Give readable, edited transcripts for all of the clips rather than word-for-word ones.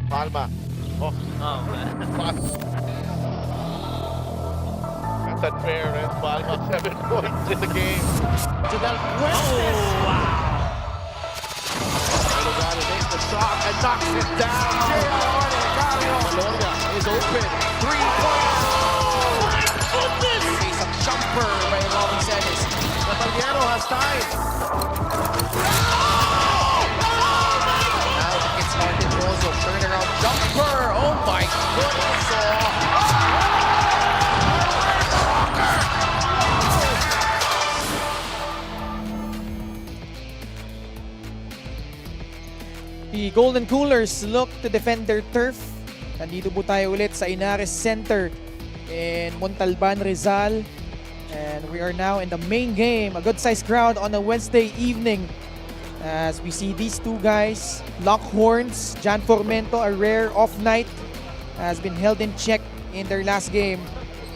Palma. Oh, pass. That's unfair, and Palma 7 points in the game. Rizal Fuentes. Delgado makes the shot and knocks it down. Malonia is open. 3-point. My goodness! Face a jumper by Robin Celis. Italiano has time. Now it gets Martin Rosso. Turnaround jumper. Oh my goodness! The Golden Coolers look to defend their turf. Nandito po tayo ulit sa Inares Center in Montalban, Rizal. And we are now in the main game. A good-sized crowd on a Wednesday evening. As we see these two guys lock horns. Jan Formento, a rare off night, has been held in check in their last game.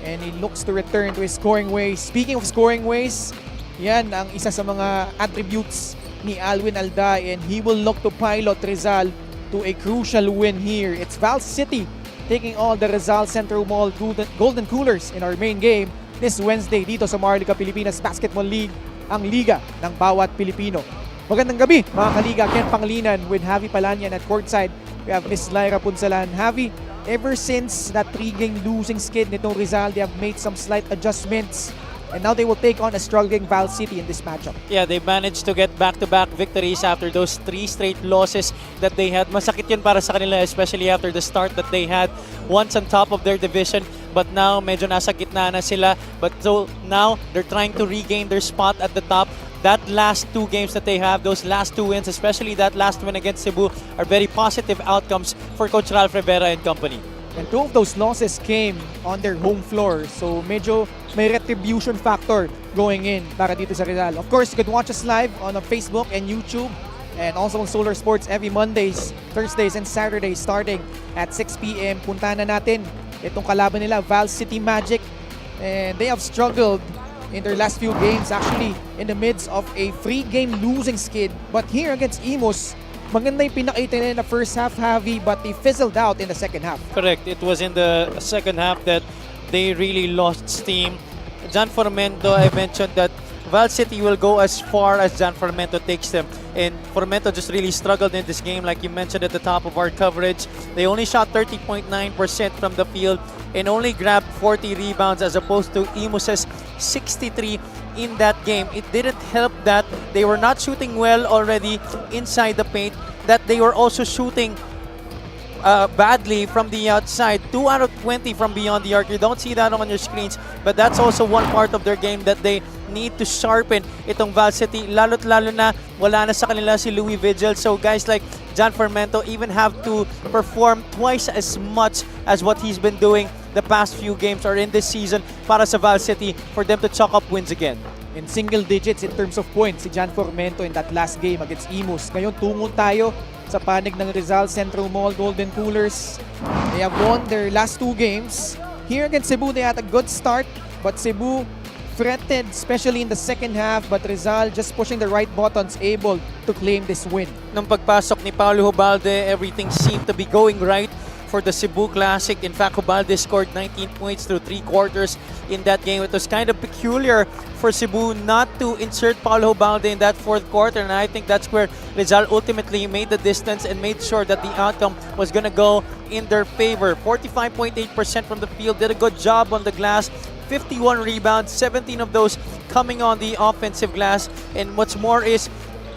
And he looks to return to his scoring ways. Speaking of scoring ways, yan ang isa sa mga attributes ni Alwin Alday, and he will look to pilot Rizal to a crucial win here. It's Val City taking all the Rizal Central Mall Golden Coolers in our main game this Wednesday dito sa Marliga Pilipinas Basketball League, ang liga ng bawat Pilipino. Magandang gabi mga kaliga, Ken Panglinan with Javi Palanian at courtside. We have Miss Lyra Punsalan. Javi, ever since that 3-game losing skid nitong Rizal, they have made some slight adjustments. And now they will take on a struggling Val City in this matchup. Yeah, they managed to get back-to-back victories after those 3 straight losses that they had. Masakit yun para sa kanila, especially after the start that they had once on top of their division. But now, medyo nasa gitna na sila. But so now, they're trying to regain their spot at the top. That last 2 games that they have, those last 2 wins, especially that last win against Cebu, are very positive outcomes for Coach Ralph Rivera and company. And 2 of those losses came on their home floor. So medyo may retribution factor going in para dito sa Rizal. Of course, you can watch us live on Facebook and YouTube and also on Solar Sports every Mondays, Thursdays, and Saturdays starting at 6 p.m. Puntahan na natin itong kalaban nila, Val City Magic. And they have struggled in their last few games, actually in the midst of a 3-game losing skid. But here against Imus, maganda yung pinakita nila in the first half, Javi, but they fizzled out in the second half. Correct. It was in the second half that they really lost steam. Jan Formento, I mentioned that Val City will go as far as Jan Formento takes them. And Formento just really struggled in this game, like you mentioned at the top of our coverage. They only shot 30.9% from the field and only grabbed 40 rebounds as opposed to Imus's 63 in that game. It didn't help that they were not shooting well already inside the paint, that they were also shooting badly from the outside. 2 out of 20 from beyond the arc. You don't see that on your screens, but that's also one part of their game that they need to sharpen itong Val City. Lalo't lalo na wala na sa kanila si Louis Vigil. So guys like Jan Formento even have to perform twice as much as what he's been doing the past few games or in this season para sa Val City for them to chalk up wins again. In single digits in terms of points si Jan Formento in that last game against Imus. Ngayon tungo tayo sa panig ng Rizal Central Mall Golden Coolers. They have won their last 2 games. Here against Cebu, they had a good start, but Cebu fretted, especially in the second half, but Rizal just pushing the right buttons, able to claim this win. Nung pagpasok ni Paulo Hubalde, everything seemed to be going right for the Cebu Classic. In fact, Hubalde scored 19 points through 3 quarters in that game. It was kind of peculiar for Cebu not to insert Paulo Hubalde in that 4th quarter, and I think that's where Rizal ultimately made the distance and made sure that the outcome was going to go in their favor. 45.8% from the field, did a good job on the glass. 51 rebounds, 17 of those coming on the offensive glass. And what's more is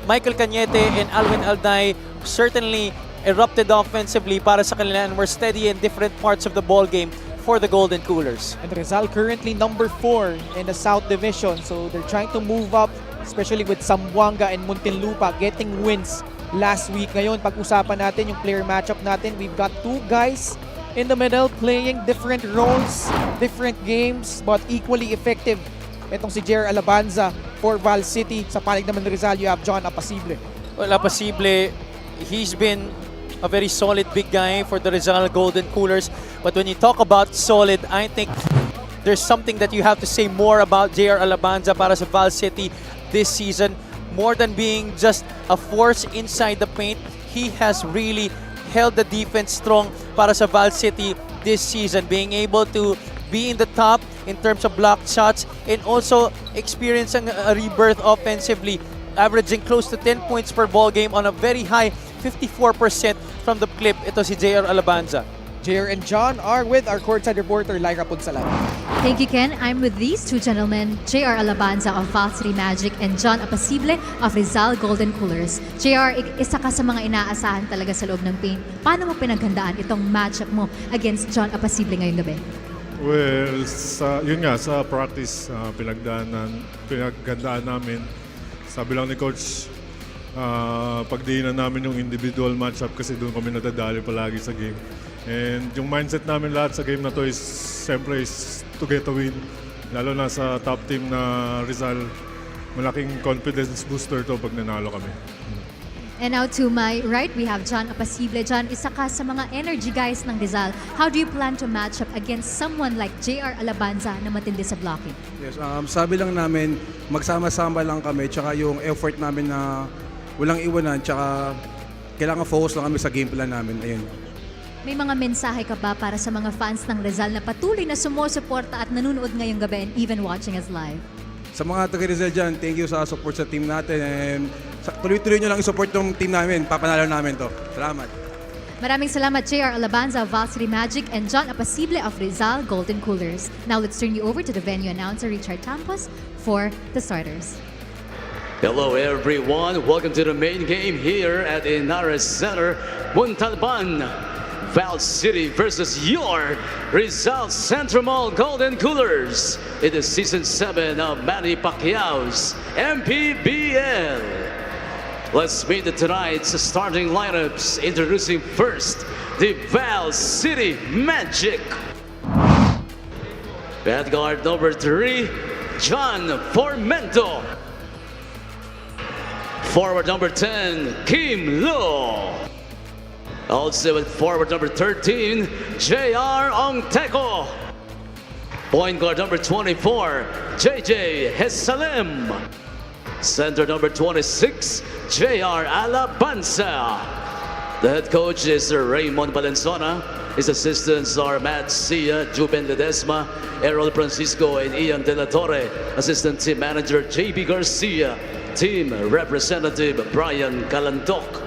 Michael Cañete and Alwin Alday certainly erupted offensively para sa kanila and were steady in different parts of the ball game for the Golden Coolers. And Rizal currently number 4 in the South Division, so they're trying to move up, especially with Zamboanga and Muntinlupa getting wins last week. Ngayon, pag-usapan natin yung player matchup natin. We've got 2 guys in the middle playing different roles, different games, but equally effective. Itong si Jer Alabanza for Val City. Sa panig naman ni Rizal, you have John Apasible. Well, Apasible, he's been a very solid big guy for the Rizal Golden Coolers. But when you talk about solid, I think there's something that you have to say more about JR Alabanza para sa Val City this season. More than being just a force inside the paint, he has really held the defense strong para sa Val City this season, being able to be in the top in terms of blocked shots and also experiencing a rebirth offensively, averaging close to 10 points per ball game on a very high 54% from the clip. Ito si JR Alabanza. JR and John are with our courtside reporter, Lyra Punsalan. Thank you, Ken. I'm with these two gentlemen, JR Alabanza of Val City Magic and John Apasible of Rizal Golden Coolers. JR, isa ka sa mga inaasahan talaga sa loob ng paint. Paano mo pinaghandaan itong matchup mo against John Apasible ngayong gabi? Well, yun nga, sa practice, pinaghandaan namin. Sabi lang ni Coach, pagdiinan namin yung individual matchup kasi doon kami nadadali palagi sa game. And yung mindset namin lahat sa game na to is, siyempre, is to get a win. Lalo na sa top team na Rizal, malaking confidence booster to pag nanalo kami. And now to my right, we have John Apasible. John, isa ka sa mga energy guys ng Rizal. How do you plan to match up against someone like JR Alabanza na matindi sa blocking? Yes, sabi lang namin, magsama-sama lang kami, tsaka yung effort namin na walang iwanan, tsaka kailangan focus lang kami sa game plan namin. Ayun. May mga mensahe ka ba para sa mga fans ng Rizal na patuloy na sumusuporta at nanonood ngayong gabi and even watching us live? Sa mga taga-Rizal dyan, thank you sa support sa team natin. And tuloy-tuloy nyo lang i-support yung team namin. Papanalo namin to. Salamat. Maraming salamat, JR Alabanza of Val City Magic and John Apasible of Rizal Golden Coolers. Now let's turn you over to the venue announcer, Richard Campos, for the starters. Hello everyone, welcome to the main game here at Inares Center, Montalban. Val City versus your Rizal Central Mall Golden Coolers. It is Season 7 of Manny Pacquiao's MPBL. Let's meet tonight's starting lineups. Introducing first, the Val City Magic. Bad guard number 3, John Formento. Forward number 10, Kim Lo. Also with forward number 13, JR Ongteco. Point guard number 24, JJ Hesalim. Center number 26, JR Alabanza. The head coach is Raymond Valenzuela. His assistants are Matt Sia, Juben Ledesma, Errol Francisco, and Ian De La Torre. Assistant team manager JB Garcia. Team representative Brian Calandok.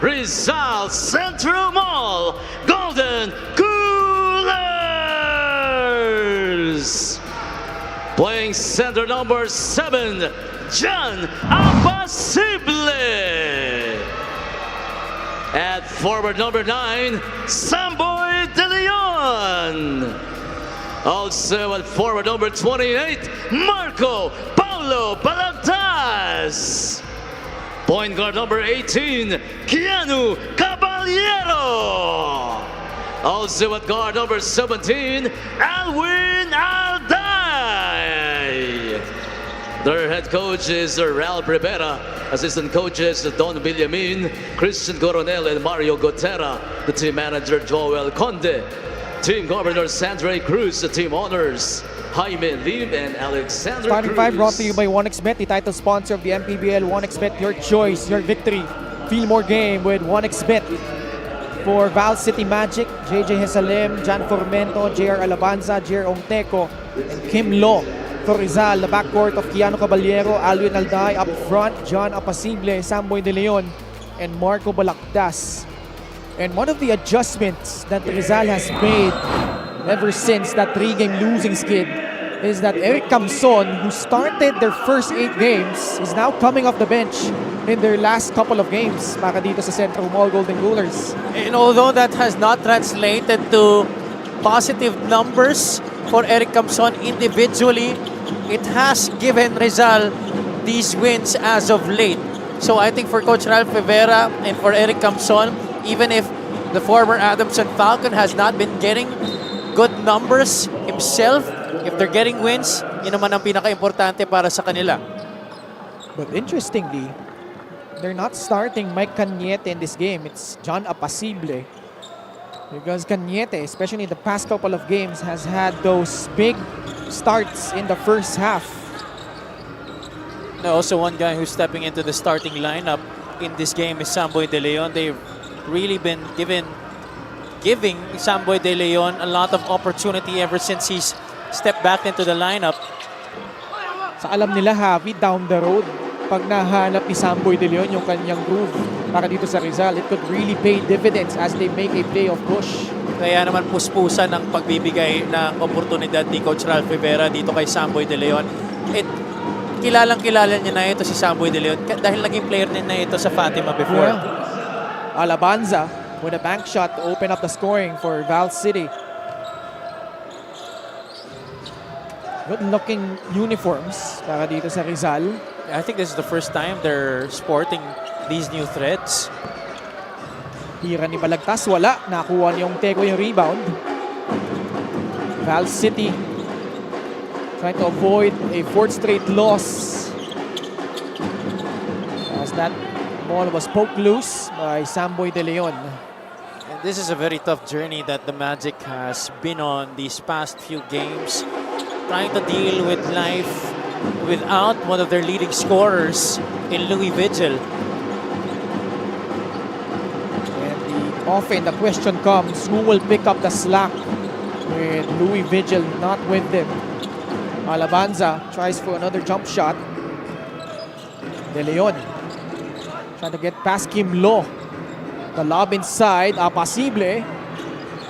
Rizal Central Mall Golden Coolers. Playing center number 7, John Apasible. At forward number 9, Samboy De Leon. Also at forward number 28, Marco Paulo Balagtas. Point guard number 18, Keanu Caballero. Also at guard number 17, Alwin Alday. Their head coach is Ralph Rivera. Assistant coaches Don Villamin, Christian Coronel, and Mario Gotera. The team manager Joel Conde. Team governor Sandra Cruz. The team owners Jaime Lim and Alexander Starting Cruz. 5 brought to you by 1xBet, the title sponsor of the MPBL. 1xBet, your choice, your victory. Feel more game with 1xBet. For Val City Magic, JJ Hesalim, John Formento, JR Alabanza, JR Ongteco, and Kim Lo. For Rizal, the backcourt of Keanu Caballero, Alwin Alday. Up front, John Apasible, Samboy De Leon, and Marco Balagtas. And one of the adjustments that Rizal has made ever since that 3-game losing skid is that Eric Camson, who started their first 8 games, is now coming off the bench in their last couple of games para dito sa Central Mall Golden Coolers. And although that has not translated to positive numbers for Eric Camson individually, it has given Rizal these wins as of late. So I think for Coach Ralph Rivera and for Eric Camson, even if the former Adamson Falcon has not been getting good numbers himself, if they're getting wins, yun naman ang pinaka-importante para sa kanila. But interestingly, they're not starting Mike Cañete in this game. It's John Apasible. Because Cañete, especially in the past couple of games, has had those big starts in the first half. Now, also one guy who's stepping into the starting lineup in this game is Samboy De Leon. They've really been giving Samboy De Leon a lot of opportunity ever since he's stepped back into the lineup. Sa alam nila, Javi, down the road, pag nahanap ni Samboy De Leon yung kanyang groove para dito sa Rizal, it could really pay dividends as they make a playoff push. Kaya naman puspusan ang pagbibigay ng oportunidad ni Coach Ralph Rivera dito kay Samboy De Leon. Kilalang-kilala niya na ito si Samboy De Leon dahil naging player din na ito sa Fatima before. Yeah. Alabanza with a bank shot to open up the scoring for Val City. Good-looking uniforms para dito sa Rizal. I think this is the first time they're sporting these new threads. Tira ni Balagtas, wala. Nakuha ni Teko yung rebound. Val City trying to avoid a fourth straight loss. As that ball was poked loose by Samboy De Leon. And this is a very tough journey that the Magic has been on these past few games. Trying to deal with life without one of their leading scorers in Louis Vigil. Often the question comes, who will pick up the slack with Louis Vigil not with them? Alabanza tries for another jump shot. De Leon trying to get past Kim Lo. The lob inside, Apasible.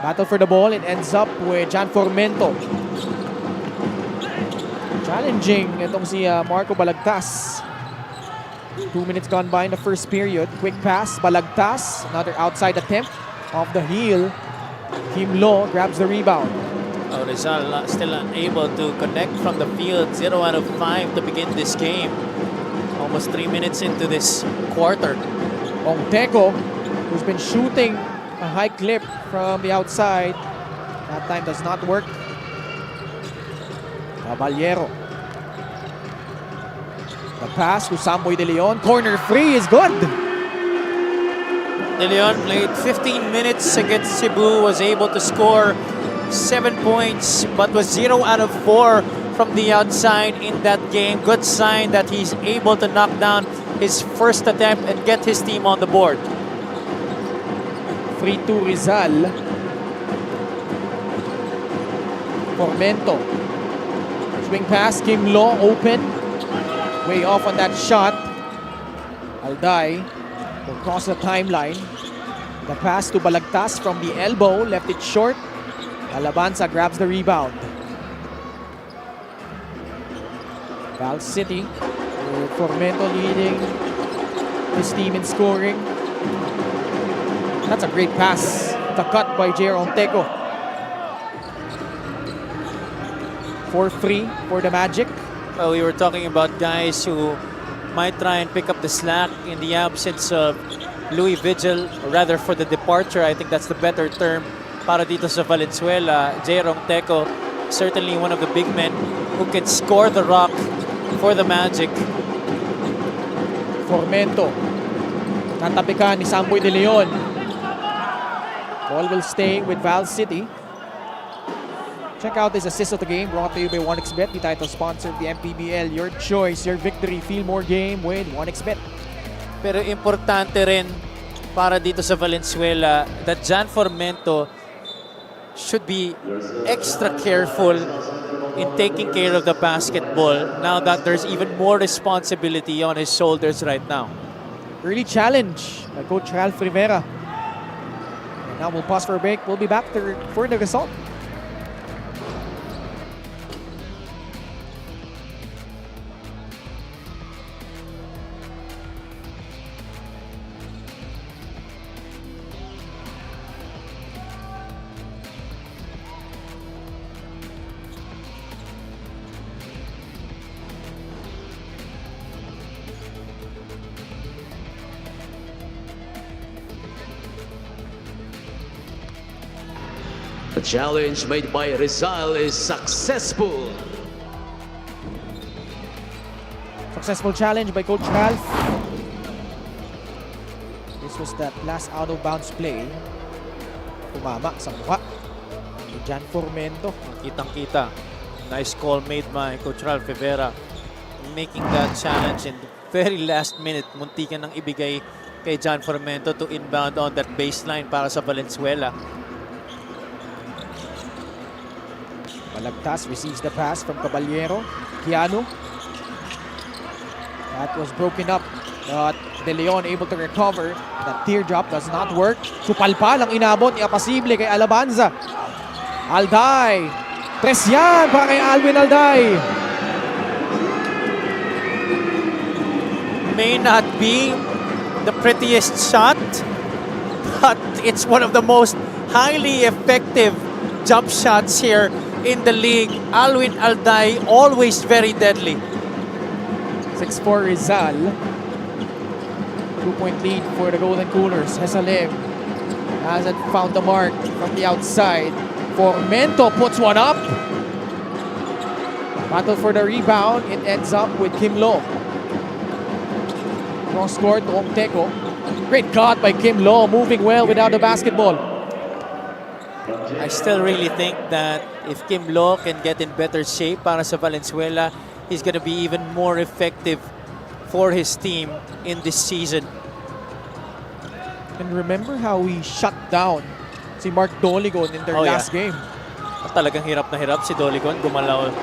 Battle for the ball, it ends up with Jan Formento. Challenging itong si Marco Balagtas. 2 minutes gone by in the first period. Quick pass, Balagtas. Another outside attempt off the heel. Kim Lo grabs the rebound. Rizal still unable to connect from the field. 0 out of 5 to begin this game. Almost 3 minutes into this quarter. Teko, who's been shooting a high clip from the outside. That time does not work. Caballero. The pass to Samboy De Leon. Corner free is good. De Leon played 15 minutes against Cebu, was able to score 7 points, but was 0 out of 4 from the outside in that game. Good sign that he's able to knock down his first attempt and get his team on the board. 3-2 Rizal. Formento. Swing pass, Kim Lo open. Way off on that shot. Alday will cross the timeline. The pass to Balagtas from the elbow, left it short. Alabanza grabs the rebound. Val City with Formento leading his team in scoring. That's a great pass. The cut by Jerome Teko. 4-3 for the Magic. Well, we were talking about guys who might try and pick up the slack in the absence of Louis Vigil, or rather for the departure, I think that's the better term, para dito sa Valenzuela. Jerome Teko, certainly one of the big men who can score the rock for the Magic. Formento. Natapikan ni Samboy De Leon. Ball will stay with Val City. Check out this assist of the game brought to you by 1xBet, the title sponsor of the MPBL. Your choice, your victory. Feel more game with 1xBet. Pero importante rin para dito sa Valenzuela that Jan Formento should be extra careful in taking care of the basketball now that there's even more responsibility on his shoulders right now. Early challenge by Coach Ralph Rivera. And now we'll pause for a break. We'll be back for the result. The challenge made by Rizal is successful. Successful challenge by Coach Ralph. This was that last out of bounds play tumama sa mukha ni Jan Formento. Kitang-kita. Nice call made by Coach Ralph Rivera. Making that challenge in the very last minute. Muntikan ng ibigay kay Jan Formento to inbound on that baseline para sa Valenzuela. Balagtas receives the pass from Caballero. Keanu. That was broken up. But De Leon able to recover. That teardrop does not work. Supalpal ang inabot ni Apasible kay Alabanza. Alday. Tres yan para kay Alvin Alday. May not be the prettiest shot, but it's one of the most highly effective jump shots here in the league. Alvin Alday, always very deadly. 6-4 Rizal. 2-point lead for the Golden Coolers. Hesalem hasn't found the mark from the outside. Formento puts one up. Battle for the rebound. It ends up with Kim Lo. Cross court to Omteco. Great cut by Kim Lo, moving well without the basketball. I still really think that if Kim Lo can get in better shape para sa Valenzuela, he's gonna be even more effective for his team in this season. And remember how he shut down si Mark Doligon in their last game. Talagang hirap na hirap si Doligon gumalaw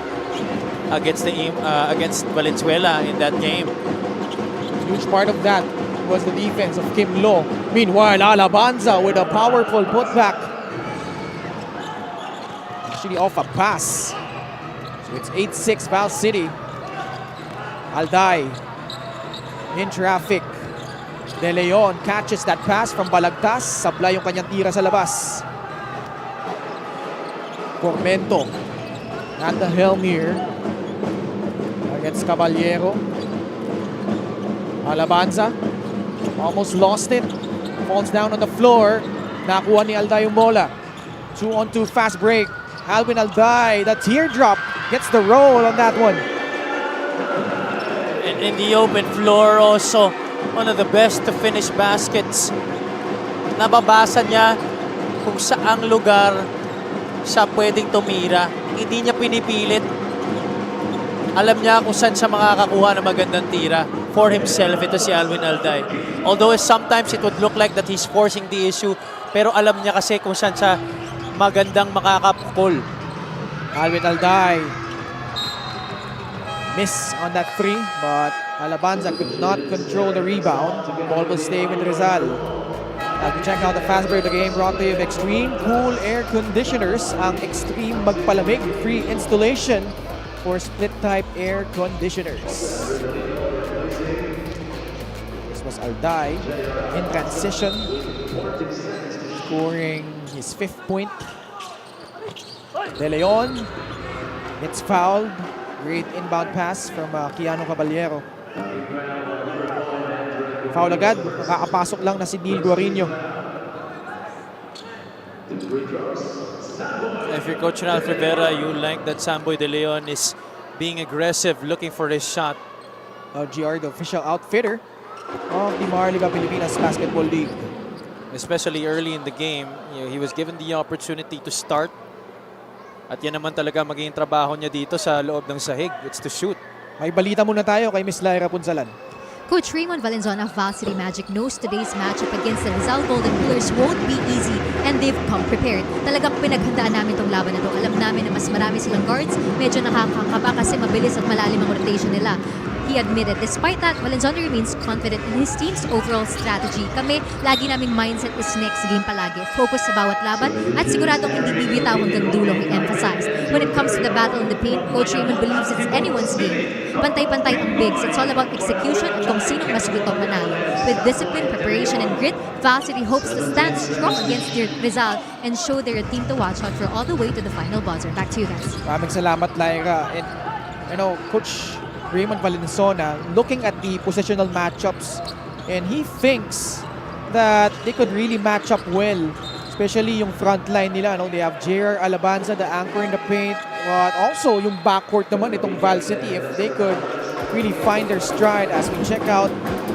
against Valenzuela in that game. Huge part of that was the defense of Kim Lo. Meanwhile, Alabanza with a powerful putback. Actually off a pass. So it's 8-6 Val City. Alday in traffic. De Leon catches that pass from Balagtas. Sablay yung kanyang tira sa labas. Formento at the helm here against Caballero. Alabanza almost lost it. Falls down on the floor. Nakuha ni Alday yung bola. 2-on-2 fast break. Alvin Alday, the teardrop, gets the roll on that one. And in the open floor also, one of the best to finish baskets. Nababasa niya kung saang lugar siya pwedeng tumira. Hindi niya pinipilit. Alam niya kung saan siya makakakuha ng magandang tira for himself. Ito si Alvin Alday. Although sometimes it would look like that he's forcing the issue, pero alam niya kasi kung saan siya magandang makakapukol. Alvin Alday miss on that three, but Alabanza could not control the rebound. Ball will stay with Rizal. As we check out the fast break of the game, brought to you of Extreme Cool Air Conditioners. Ang Extreme Magpalamig, free installation for split-type air conditioners. This was Alday in transition, scoring his 5th point. De Leon gets fouled. Great inbound pass from Keanu Caballero. Foul agad. Nakakapasok lang na si Neil Guarino. If you're Coach Ralph Rivera, you like that Samboy De Leon is being aggressive, looking for his shot. GR, the official outfitter of the Maharlika Pilipinas Basketball League. Especially early in the game, he was given the opportunity to start. At yan naman talaga magiging trabaho niya dito sa loob ng sahig. It's to shoot. May balita muna tayo kay Miss Lyra Punsalan. Coach Raymond Valenzuela of Val City Magic knows today's matchup against the Rizal Golden Coolers won't be easy and they've come prepared. Talagang pinaghandaan namin tong laban na to. Alam namin na mas marami silang guards, medyo nakakakaba kasi mabilis at malalim ang rotation nila. He admitted, despite that, Valenzuela remains confident in his team's overall strategy. Kami, lagi naming mindset is next game palagi. Focus sa bawat laban at siguradong hindi bibitaw hanggang dulo, he emphasized. When it comes to the battle in the paint, Coach Raymond believes it's anyone's game. Pantay-pantay ang bigs. It's all about execution at kung sinong mas gutong manalo. With discipline, preparation, and grit, Val City hopes to stand strong against Rizal and show they're a team to watch out for all the way to the final buzzer. Back to you guys. Maraming salamat, Lyra. And, Coach Raymond Valenzuela looking at the positional matchups, and he thinks that they could really match up well, especially yung front line nila. They have JR Alabanza, the anchor in the paint, but also yung backcourt naman itong Val City. If they could really find their stride as we check out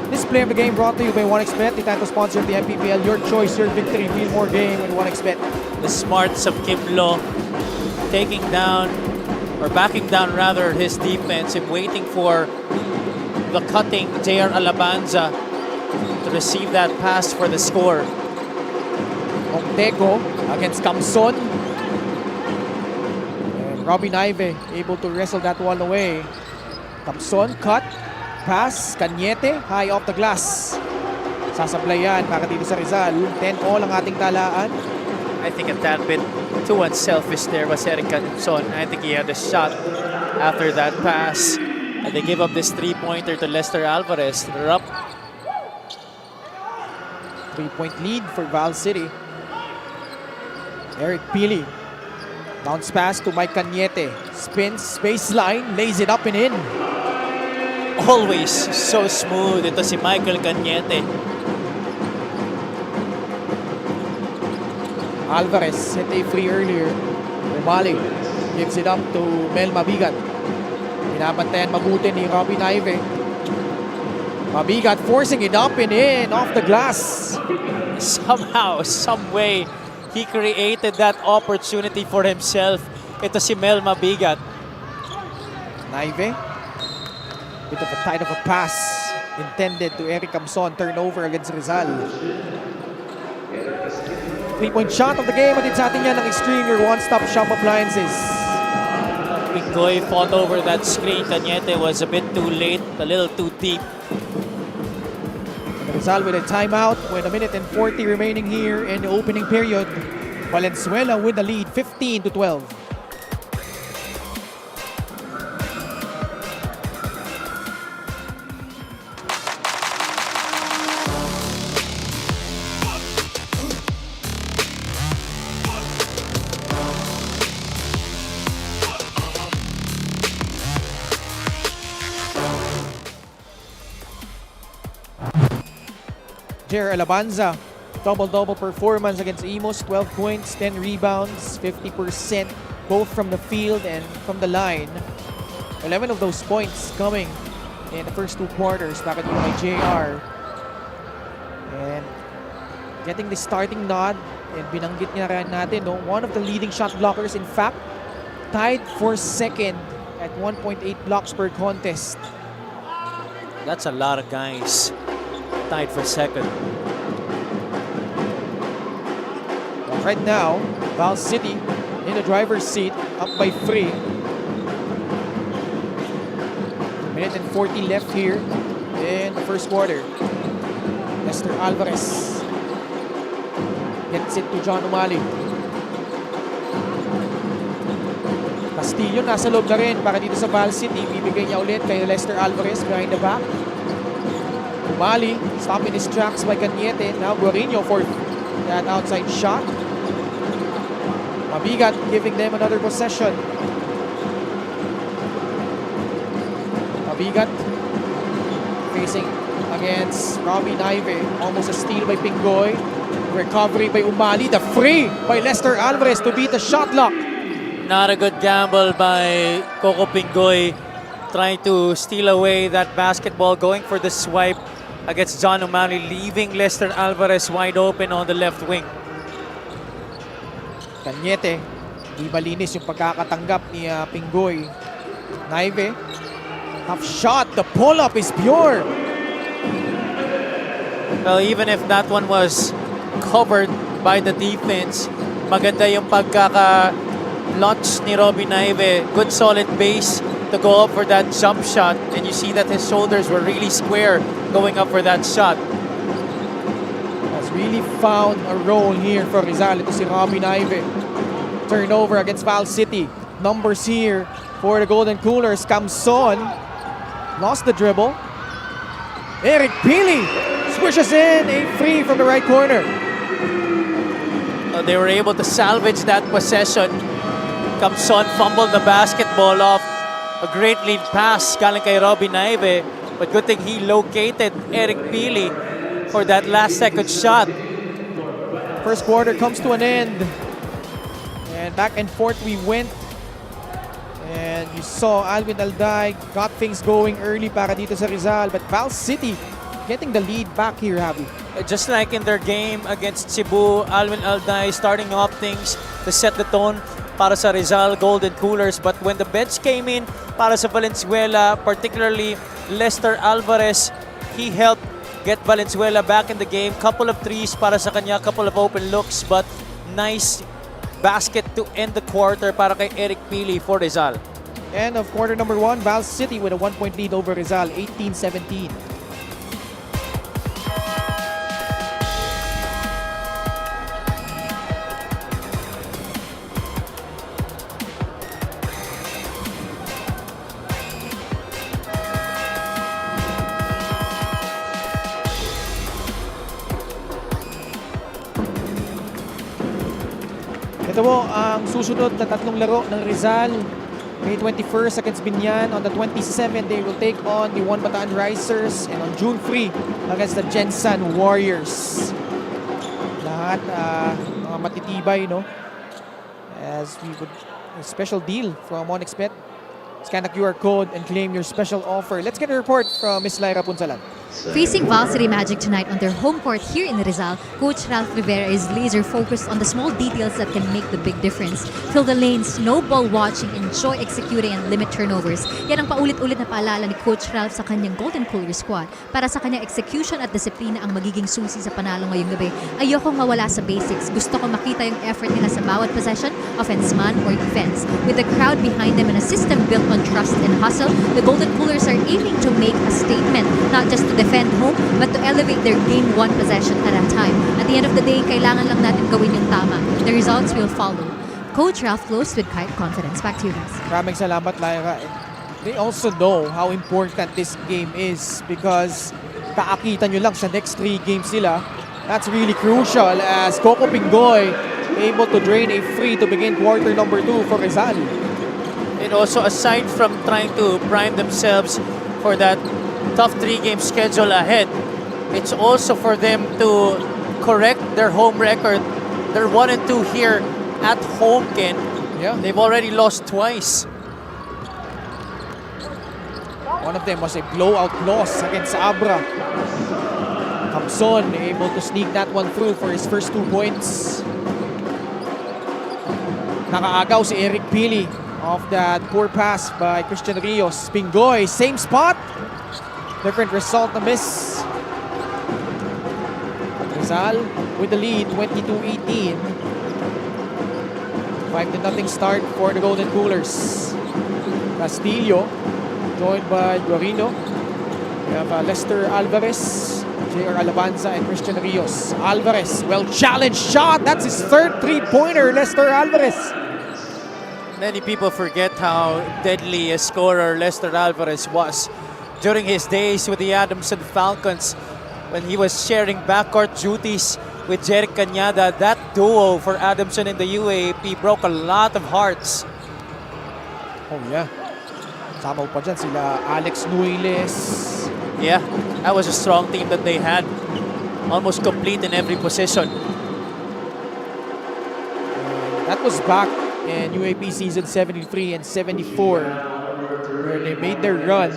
this play of the game brought to you by 1xBet, the title sponsor of the MPBL. Your choice, your victory. Feel more game with 1xBet. The smarts of Kim Lo taking down, or backing down rather, his defense and waiting for the cutting JR Alabanza to receive that pass for the score. Montego against Camson. And Robin Ive able to wrestle that one away. Camson cut, pass, Cañete, high off the glass. Sasablayan para dito sa Rizal. 10-all ang ating talaan. I think a tad bit too unselfish there was Eric Camson. I think he had a shot after that pass. And they give up this three-pointer to Lester Alvarez. They're up. 3-point lead for Val City. Eric Pili. Bounce pass to Mike Cañete. Spins, baseline, lays it up and in. Always so smooth. Ito si Michael Cañete. Alvarez hit a free earlier. Umali gives it up to Mel Mabigat. Binabantayan mabuti ni Robin Ive. Mabigat forcing it up and in off the glass. Somehow, some way, he created that opportunity for himself. Ito si Mel Mabigat. Ive. Bit of a tight of a pass intended to Eric Camson. Turnover against Rizal. 3-point shot of the game. At sa atin yan ng Extreme, your one-stop shop appliances. Pingoy fought over that screen. Cañete was a bit too late, a little too deep. Rizal with a timeout with 1 minute and 40 remaining here in the opening period. Valenzuela with the lead, 15-12. JR Alabanza, double-double performance against Imos, 12 points, 10 rebounds, 50% both from the field and from the line. 11 of those points coming in the first 2 quarters back at by JR. And getting the starting nod, and binanggit niya rin natin, no? One of the leading shot blockers, in fact, tied for second at 1.8 blocks per contest. That's a lot of guys tied for second. But right now, Val City in the driver's seat, up by 3. 1 minute and 40 left here in the first quarter. Lester Alvarez gets it to John Umali. Castillo nasa loob na rin para dito sa Val City. Bibigay niya ulit kay Lester Alvarez behind the back. Umali, stopping his tracks by Cañete. Now Guarino for that outside shot. Mabigat giving them another possession. Mabigat facing against Robin Ive. Almost a steal by Pingoy. Recovery by Umali. The free by Lester Alvarez to beat the shot clock. Not a good gamble by Coco Pingoy, trying to steal away that basketball, going for the swipe against John Umali, leaving Lester Alvarez wide open on the left wing. Cañete, di malinis yung pagkakatanggap ni Pingoy. Naive, tough shot. The pull-up is pure. Well, even if that one was covered by the defense, maganda yung pagkaka-launch ni Robin Naive. Good solid base to go up for that jump shot. And you see that his shoulders were really square going up for that shot. Has really found a role here for Rizal. Ito si Robin Ive. Turnover against Val City. Numbers here for the Golden Coolers. Camson lost the dribble. Eric Pili swishes in a free from the right corner. They were able to salvage that possession. Camson fumbled the basketball off. A great lead pass galing kay Robin Naive. But good thing he located Eric Pili for that last second shot. First quarter comes to an end. And back and forth we went. And you saw Alvin Alday got things going early para dito sa Rizal. But Val City getting the lead back here, Javi. Just like in their game against Cebu, Alvin Alday starting off things to set the tone para sa Rizal Golden Coolers. But when the bench came in para sa Valenzuela, particularly Lester Alvarez, he helped get Valenzuela back in the game. Couple of threes para sa kanya, couple of open looks, but nice basket to end the quarter para kay Eric Pili for Rizal. End of quarter number 1, Val City with a 1-point lead over Rizal, 18-17. Ito po ang susunod na tatlong laro ng Rizal. May 21st against Binyan. On the 27th, they will take on the One Bataan Risers. And on June 3, against the Gensan Warriors. Lahat mga matitibay, no? As we would, a special deal from OneXBet. Scan the QR code and claim your special offer. Let's get a report from Ms. Lyra Punsalan. Facing Val City Magic tonight on their home court here in Rizal, Coach Ralph Rivera is laser focused on the small details that can make the big difference. Fill the lanes, no ball watching, enjoy executing, and limit turnovers. Yan ang paulit-ulit na paalala ni Coach Ralph sa kanyang Golden Cooler squad. Para sa kanyang execution at disiplina ang magiging susi sa panalo ngayong gabi. Ayokong mawala sa basics. Gusto ko makita yung effort nila sa bawat possession, offense man or defense. With the crowd behind them and a system built on trust and hustle, the Golden Coolers are aiming to make a statement, not just to defend home, but to elevate their game one possession at a time. At the end of the day, kailangan lang natin gawin yung tama. The results will follow. Coach Ralph closed with quiet confidence. Back to you guys. Maraming salamat, Lyra. They also know how important this game is because kaakita nyo lang sa next 3 games nila. That's really crucial as Coco Pingoy able to drain a free to begin quarter number 2 for Rizal. And also, aside from trying to prime themselves for that tough 3-game schedule ahead, it's also for them to correct their home record. They're 1-2 here at home, Ken. Yeah. They've already lost twice. One of them was a blowout loss against Abra. Kamson able to sneak that one through for his first 2 points. Nakaagaw si Eric Pili off that poor pass by Christian Rios. Pingoy, same spot. Different result na miss. Rizal with the lead, 22-18. 5-0 start for the Golden Coolers. Castillo, joined by Guarino. We have Lester Alvarez, J.R. Alabanza, and Christian Rios. Alvarez, well-challenged shot. That's his 3rd 3-pointer, Lester Alvarez. Many people forget how deadly a scorer Lester Alvarez was during his days with the Adamson Falcons when he was sharing backcourt duties with Jeric Cañada. That duo for Adamson in the UAAP broke a lot of hearts. Oh yeah. Sama pa dyan sila Alex Nuiles. Yeah, that was a strong team that they had. Almost complete in every position. That was back in UAP season 73 and 74 where they made their run.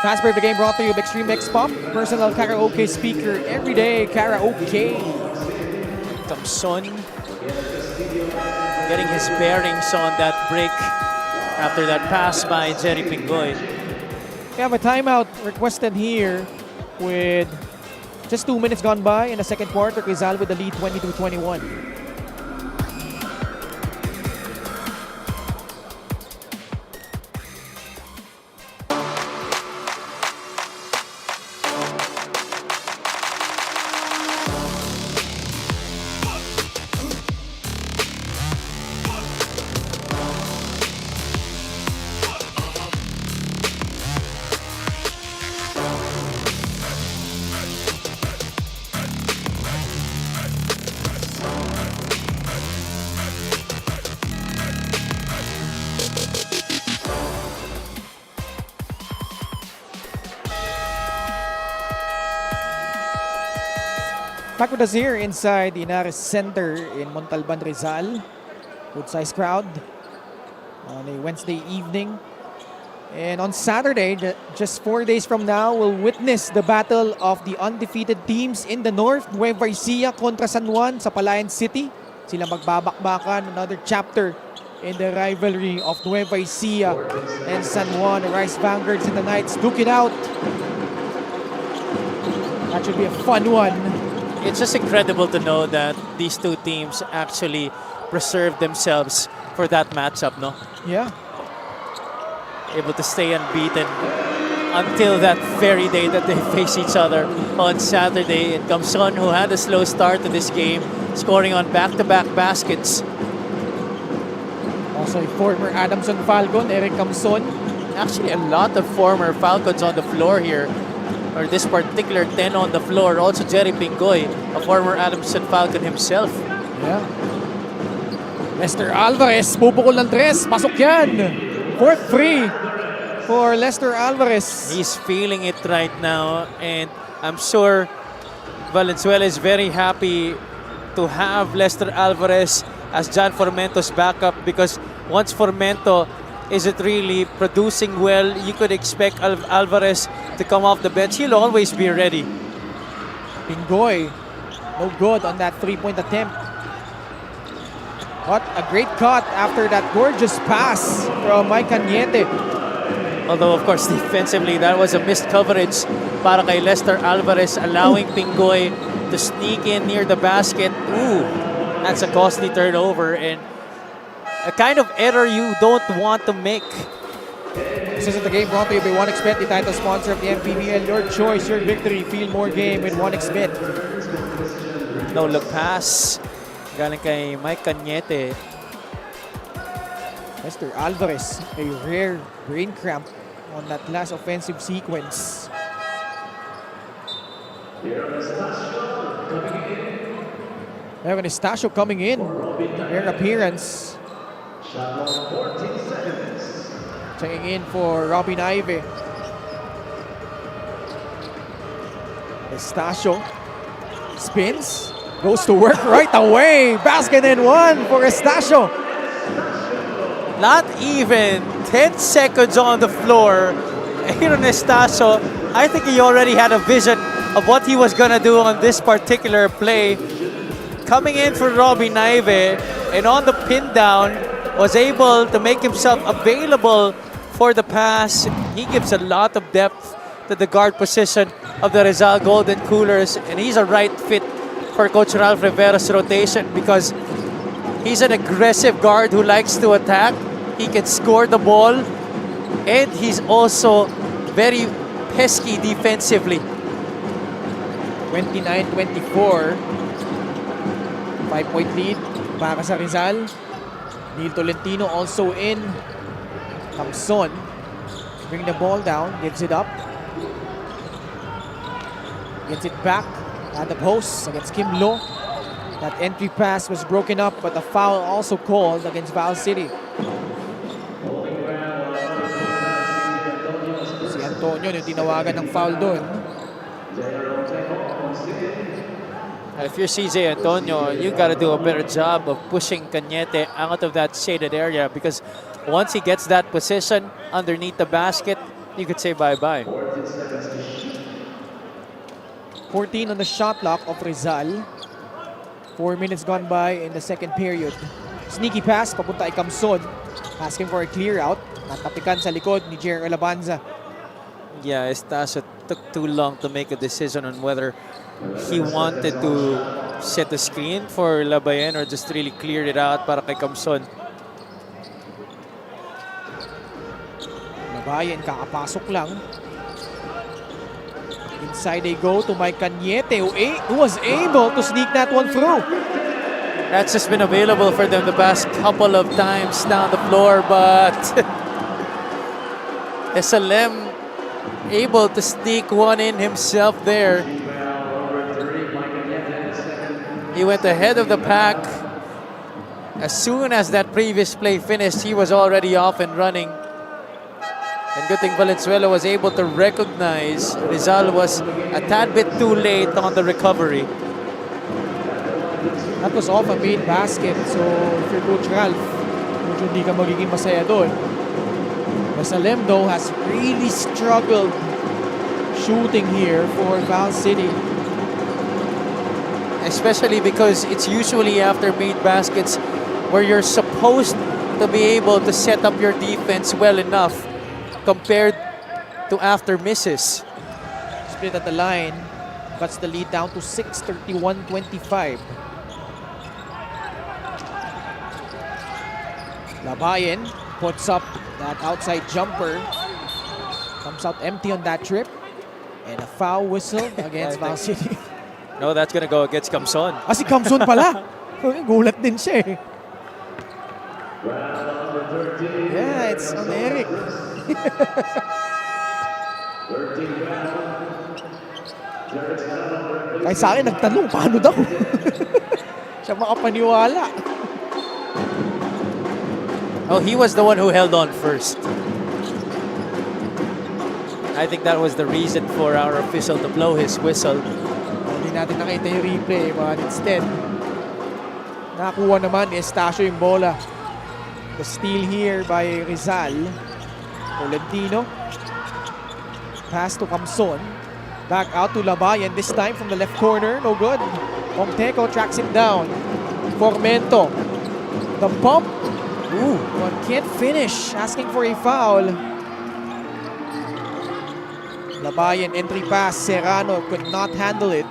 Fast break of the game brought to you by Extreme X Pop, personal karaoke speaker, everyday karaoke. Thompson getting his bearings on that break after that pass by Jerry Pingoy. We have a timeout requested here with just 2 minutes gone by in the second quarter. Rizal with the lead 22-21. Back with us here inside the Inares Center in Montalban, Rizal. Good size crowd. on a Wednesday evening. And on Saturday, just 4 days from now, we'll witness the battle of the undefeated teams in the north. Nueva Ecija kontra San Juan sa Palayan City. Sila magbabakbakan, another chapter in the rivalry of Nueva Ecija and San Juan. The Rice Vanguards and the Knights duke it out. That should be a fun one. It's just incredible to know that these two teams actually preserved themselves for that matchup, no? Yeah. Able to stay unbeaten until that very day that they face each other on Saturday. It comes Son, who had a slow start to this game, scoring on back-to-back baskets. Also a former Adamson Falcon, Eric Camson. Actually, a lot of former Falcons on the floor here, or this particular 10 on the floor. Also Jerry Pingoy, a former Adamson Falcon himself. Yeah. Lester Alvarez, pupukol ng 3. Pasok yan. 4-3 for Lester Alvarez. He's feeling it right now, and I'm sure Valenzuela is very happy to have Lester Alvarez as John Formento's backup, because once Formento isn't really producing well, you could expect Alvarez to come off the bench. He'll always be ready. Pingoy, no good on that 3-point attempt. What a great cut after that gorgeous pass from Mike Cañete. Although, of course, defensively, that was a missed coverage para kay Lester Alvarez, allowing Pingoy to sneak in near the basket. Ooh, that's a costly turnover and a kind of error you don't want to make. This is the game brought to you by 1xBet, the title sponsor of the MPBL. Your choice, your victory. Feel more game with 1xBet. No look pass. Galing kay Mike Cañete. Lester Alvarez, a rare brain cramp on that last offensive sequence. Evan Estacio coming in. Rare appearance. Checking in for Robin Ive. Estacio spins. Goes to work right away. Basket and one for Estacio. Not even 10 seconds on the floor. Aaron Estacio, I think he already had a vision of what he was going to do on this particular play. Coming in for Robin Ive, and on the pin down, was able to make himself available for the pass. He gives a lot of depth to the guard position of the Rizal Golden Coolers, and he's a right fit for Coach Ralph Rivera's rotation because he's an aggressive guard who likes to attack. He can score the ball, and he's also very pesky defensively. 29-24. 5-point lead para sa Rizal. Neil Tolentino also in. Camson bring the ball down, gives it up. Gets it back at the post against Kim Lo. That entry pass was broken up, but a foul also called against Val City. Si Antonio yung tinawagan ng foul doon. If you're CJ Antonio, you got to do a better job of pushing Cañete out of that shaded area, because once he gets that position underneath the basket, you could say bye-bye. 14 on the shot clock of Rizal. 4 minutes gone by in the second period. Sneaky pass, papunta kay Camson. Asking for a clear out. Natapikan sa likod ni Jerry Alabanza. Yeah, Estacio took too long to make a decision on whether he wanted to set the screen for Labayen or just really cleared it out para kay Camson. Labayen, kakapasok lang. Inside they go to Mike Cañete, who was able to sneak that one through. That's just been available for them the past couple of times down the floor, but SLM able to sneak one in himself there. He went ahead of the pack. As soon as that previous play finished, he was already off and running. And good thing Valenzuela was able to recognize Rizal was a tad bit too late on the recovery. That was off a made basket, so if you're Coach Ralph, medyo hindi ka magiging masaya doon. Salem though has really struggled shooting here for Val City. Especially because it's usually after made baskets where you're supposed to be able to set up your defense well enough compared to after misses. Split at the line, cuts the lead down to 6, 31-25. Labayan puts up that outside jumper. Comes out empty on that trip. And a foul whistle against Val City. No, that's gonna go against Kamson. Si Kamson pala. Gulat din siya eh. Yeah, it's on Eric. Kahit sa akin nagtanong, paano daw? Siya makapaniwala. Oh, he was the one who held on first. I think that was the reason for our official to blow his whistle. Hindi natin nakita yung replay, but instead, nakakuha naman ni Estacio yung bola. The steal here by Rizal. Tolentino. Pass to Kamson. Back out to Labayan, this time from the left corner. No good. Omteco tracks him down. Formento. The bump. Ooh, but can't finish. Asking for a foul. Labayan, entry pass. Serrano could not handle it.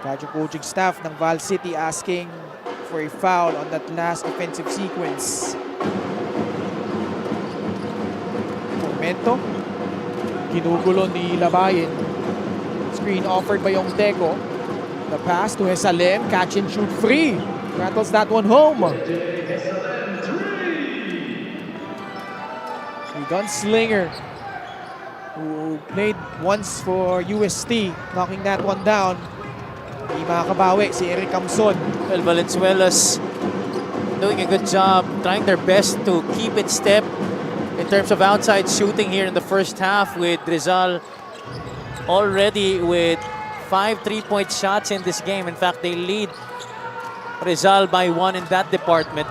Kadyo coaching staff ng Val City asking for a foul on that last offensive sequence. Formento. Ginugulo ni Labayan. Screen offered by Omteco. The pass to Hesalem. Catch and shoot free. Rattles that one home. The gunslinger who played once for UST, knocking that one down. Hindi makakabawi si Eric Kamson. Well, Valenzuela's doing a good job, trying their best to keep in step in terms of outside shooting here in the first half, with Rizal already with 5 3-point shots in this game. In fact, they lead Rizal by 1 in that department.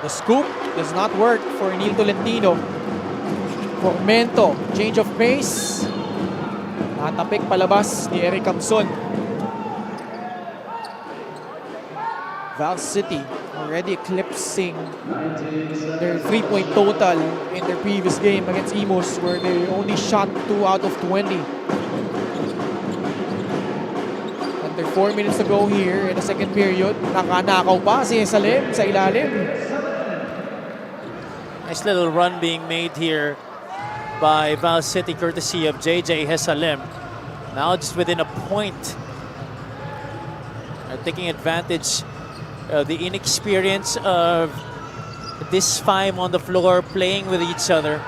The scoop does not work for Neil Tolentino. Formento, change of pace. Natapik palabas ni Eric Kamson. Val City already eclipsing their 3-point total in their previous game against Imus, where they only shot 2 out of 20. Under 4 minutes to go here in the second period. Nakanakaw pa si Salem sa ilalim. Nice little run being made here by Val City courtesy of JJ Hesalem. Now just within a point. Are taking advantage of the inexperience of this 5 on the floor playing with each other.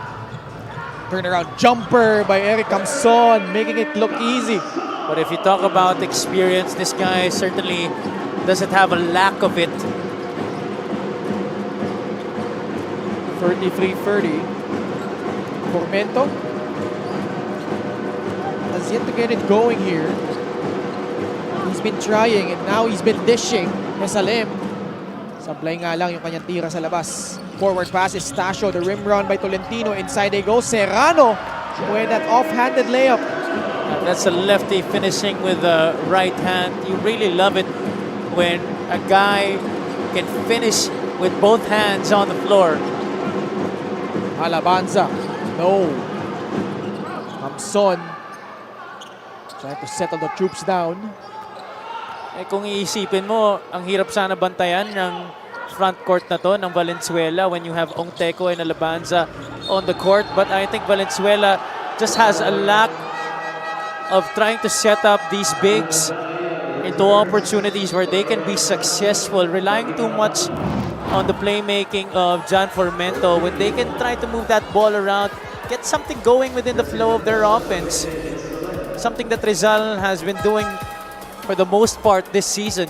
Turnaround jumper by Eric Kamson, making it look easy. But if you talk about experience, this guy certainly doesn't have a lack of it. 33-30. Formento has yet to get it going here. He's been trying and now he's been dishing. Hesalem, sablay nga lang yung kanyang tira sa labas. Forward pass is Estacio, the rim run by Tolentino. Inside they go, Serrano with that off-handed layup. That's a lefty finishing with the right hand. You really love it when a guy can finish with both hands on the floor. Alabanza, no. Kamson trying to settle the troops down. Eh kung iisipin mo, ang hirap sana bantayan ng front court na to ng Valenzuela when you have Omteco and Alabanza on the court. But I think Valenzuela just has a lack of trying to set up these bigs into opportunities where they can be successful, relying too much on the playmaking of John Formento when they can try to move that ball around, get something going within the flow of their offense. Something that Rizal has been doing for the most part this season.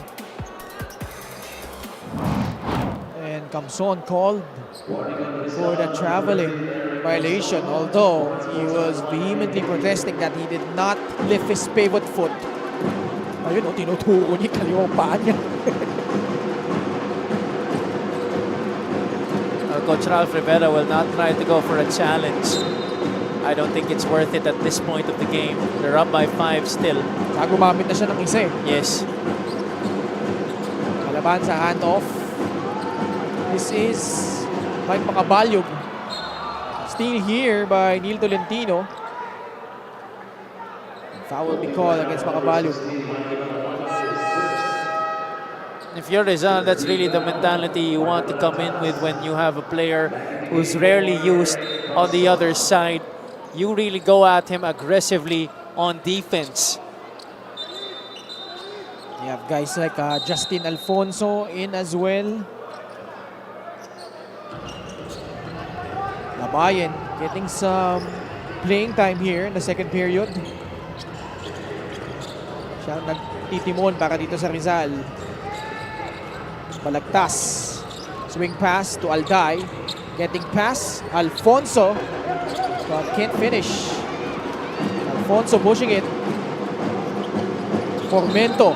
And Kamson called for the traveling violation, although he was vehemently protesting that he did not lift his pivot foot. Ayun, tinuturo niya kaliwang paa niya. Coach Ralph Rivera will not try to go for a challenge. I don't think it's worth it at this point of the game. They're up by 5 still. Saka gumamit na siya ng isa eh. Yes. Alabanza handoff. This is Mike Makabalyog. Steal here by Neil Tolentino. Foul be called against Makabalyog. If you're Rizal, that's really the mentality you want to come in with when you have a player who's rarely used on the other side. You really go at him aggressively on defense. You have guys like Justin Alfonso in as well. Labayan getting some playing time here in the second period. Siya ang nagtitimon para dito sa Rizal. Balagtas. Swing pass to Alday. Getting pass. Alfonso. But can't finish. Alfonso pushing it. Formento.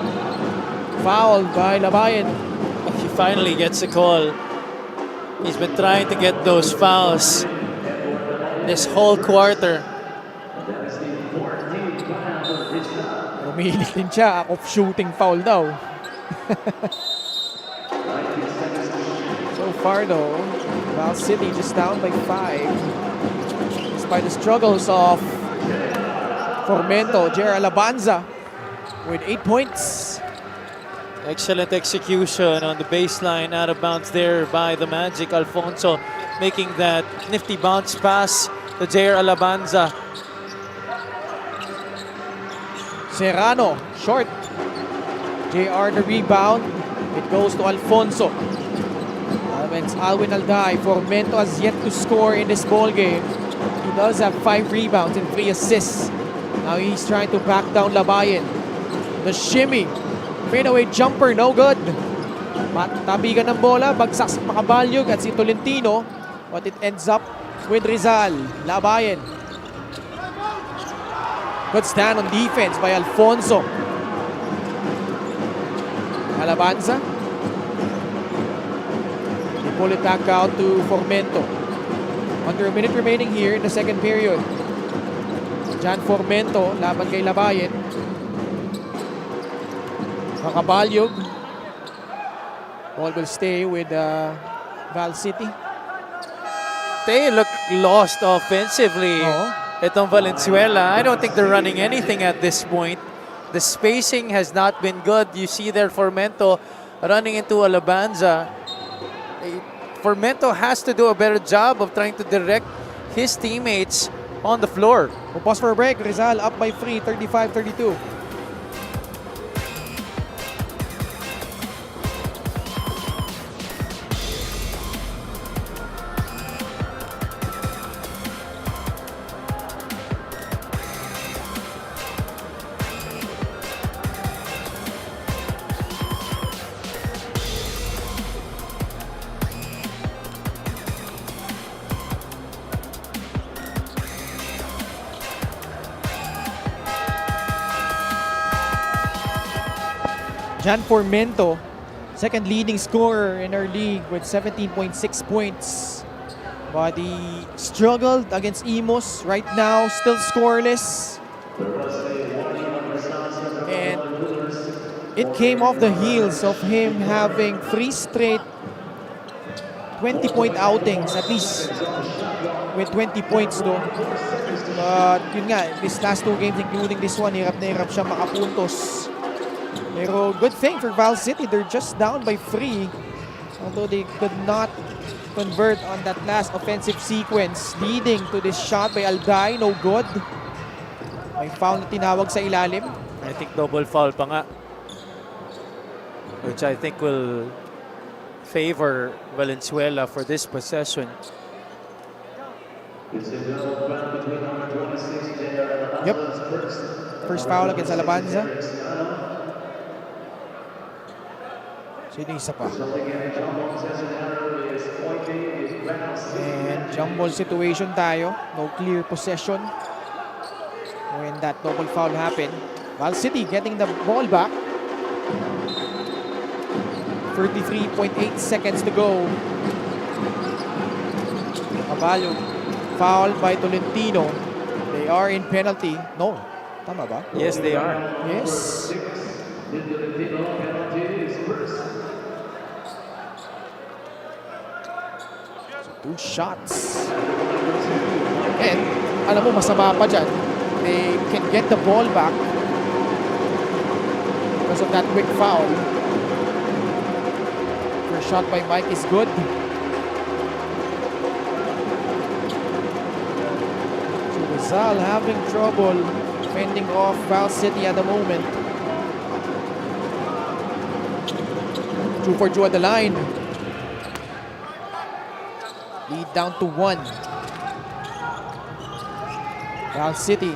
Fouled by Labayan. He finally gets a call. He's been trying to get those fouls this whole quarter. Umihilig din siya. Off shooting foul daw. So far though, Val City just down by 5. Despite the struggles of Formento, Jer Alabanza with 8 points. Excellent execution on the baseline, out of bounds there by the Magic. Alfonso making that nifty bounce pass to Jair Alabanza. Serrano, short. JR the rebound. It goes to Alfonso. Alwin Alday. Formento has yet to score in this ball game. He does have 5 rebounds and 3 assists. Now he's trying to back down Labayan. The shimmy. Fadeaway jumper, no good. Tabigan ng bola, bagsak si Makabalyog at si Tolentino. But it ends up with Rizal. Labayan. Good stand on defense by Alfonso. Alabanza. They pull it back out to Formento. Under a minute remaining here in the second period. Jan Formento, laban kay Labayan. Makabalyog. Ball will stay with Val City. They look lost offensively. Itong Valenzuela, I don't think they're running anything at this point. The spacing has not been good. You see there Formento running into Alabanza. Formento has to do a better job of trying to direct his teammates on the floor. We'll pause for a break. Rizal up by 3, 35-32. Jan Formento, second leading scorer in our league with 17.6 points. But he struggled against Imos. Right now, still scoreless. And it came off the heels of him having 3 straight 20-point outings, at least with 20 points though. But yun nga, these last 2 games, including this one, hirap na hirap siya makapuntos. Pero good thing for Val City, they're just down by 3. Although they could not convert on that last offensive sequence, leading to this shot by Alday, no good. May foul na tinawag sa ilalim. I think double foul pa nga, which I think will favor Valenzuela for this possession. Yep. First foul against Alabanza. Sino isa pa? And jump ball situation tayo. No clear possession when that double foul happened. Val City getting the ball back. 33.8 seconds to go. Caballo, foul by Tolentino. They are in penalty. No, tama ba? Yes, they are. Yes. So 2 shots. And alam mo, masama pa dyan. They can get the ball back because of that quick foul. First shot by Mike is good. So Rizal having trouble fending off Val City at the moment. 2 for 2 at the line. Lead down to 1. Val City.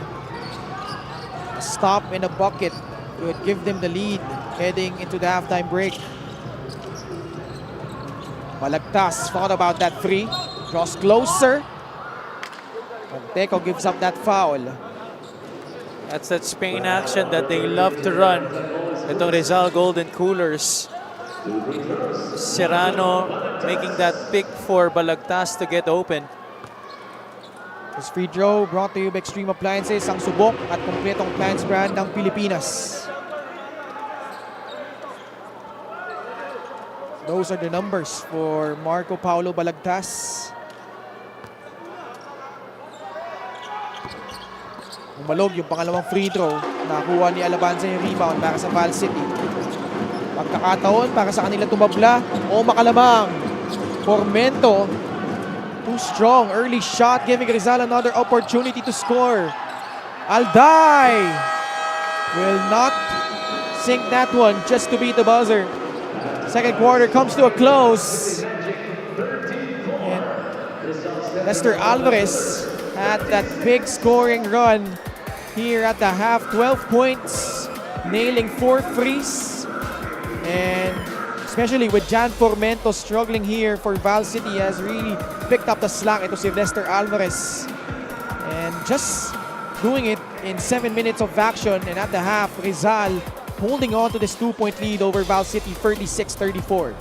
A stop in a bucket would give them the lead heading into the halftime break. Balagtas thought about that three. Draws closer. Monteco gives up that foul. That's that Spain action that they love to run. Itong Rizal Golden Coolers. Serrano making that pick for Balagtas to get open. This free throw brought to you by Extreme Appliances, ang subok at kompletong appliance brand ng Pilipinas. Those are the numbers for Marco Paulo Balagtas. Umalog yung pangalawang free throw. Nakuha ni Alabanza yung rebound para sa Val City. Pagkakataon para sa kanila tumabla o makalamang. Formento, too strong. Early shot giving Rizal another opportunity to score. Alday will not sink that one just to beat the buzzer. Second quarter comes to a close. And Lester Alvarez had that big scoring run here at the half. 12 points, nailing 4 threes. And especially with Jan Formento struggling here for Val City, has really picked up the slack. Ito si Lester Alvarez. And just doing it in 7 minutes of action. And at the half, Rizal holding on to this 2-point lead over Val City, 36-34.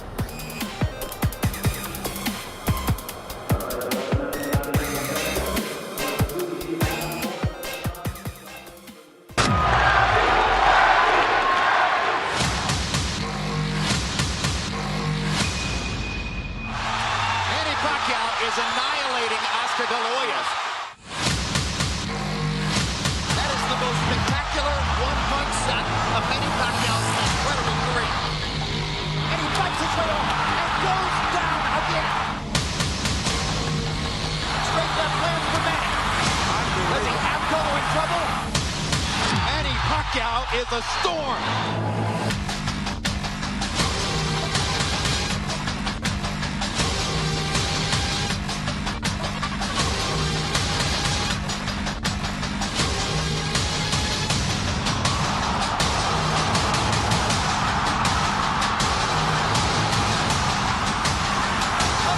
Manny Pacquiao is annihilating Oscar De La Hoya. That is the most spectacular one-punch shot of Manny Pacquiao's incredible career. And he fights his way off and goes down again. Straight left lands for Manny. Does he have Cotto in trouble? Manny Pacquiao is a storm.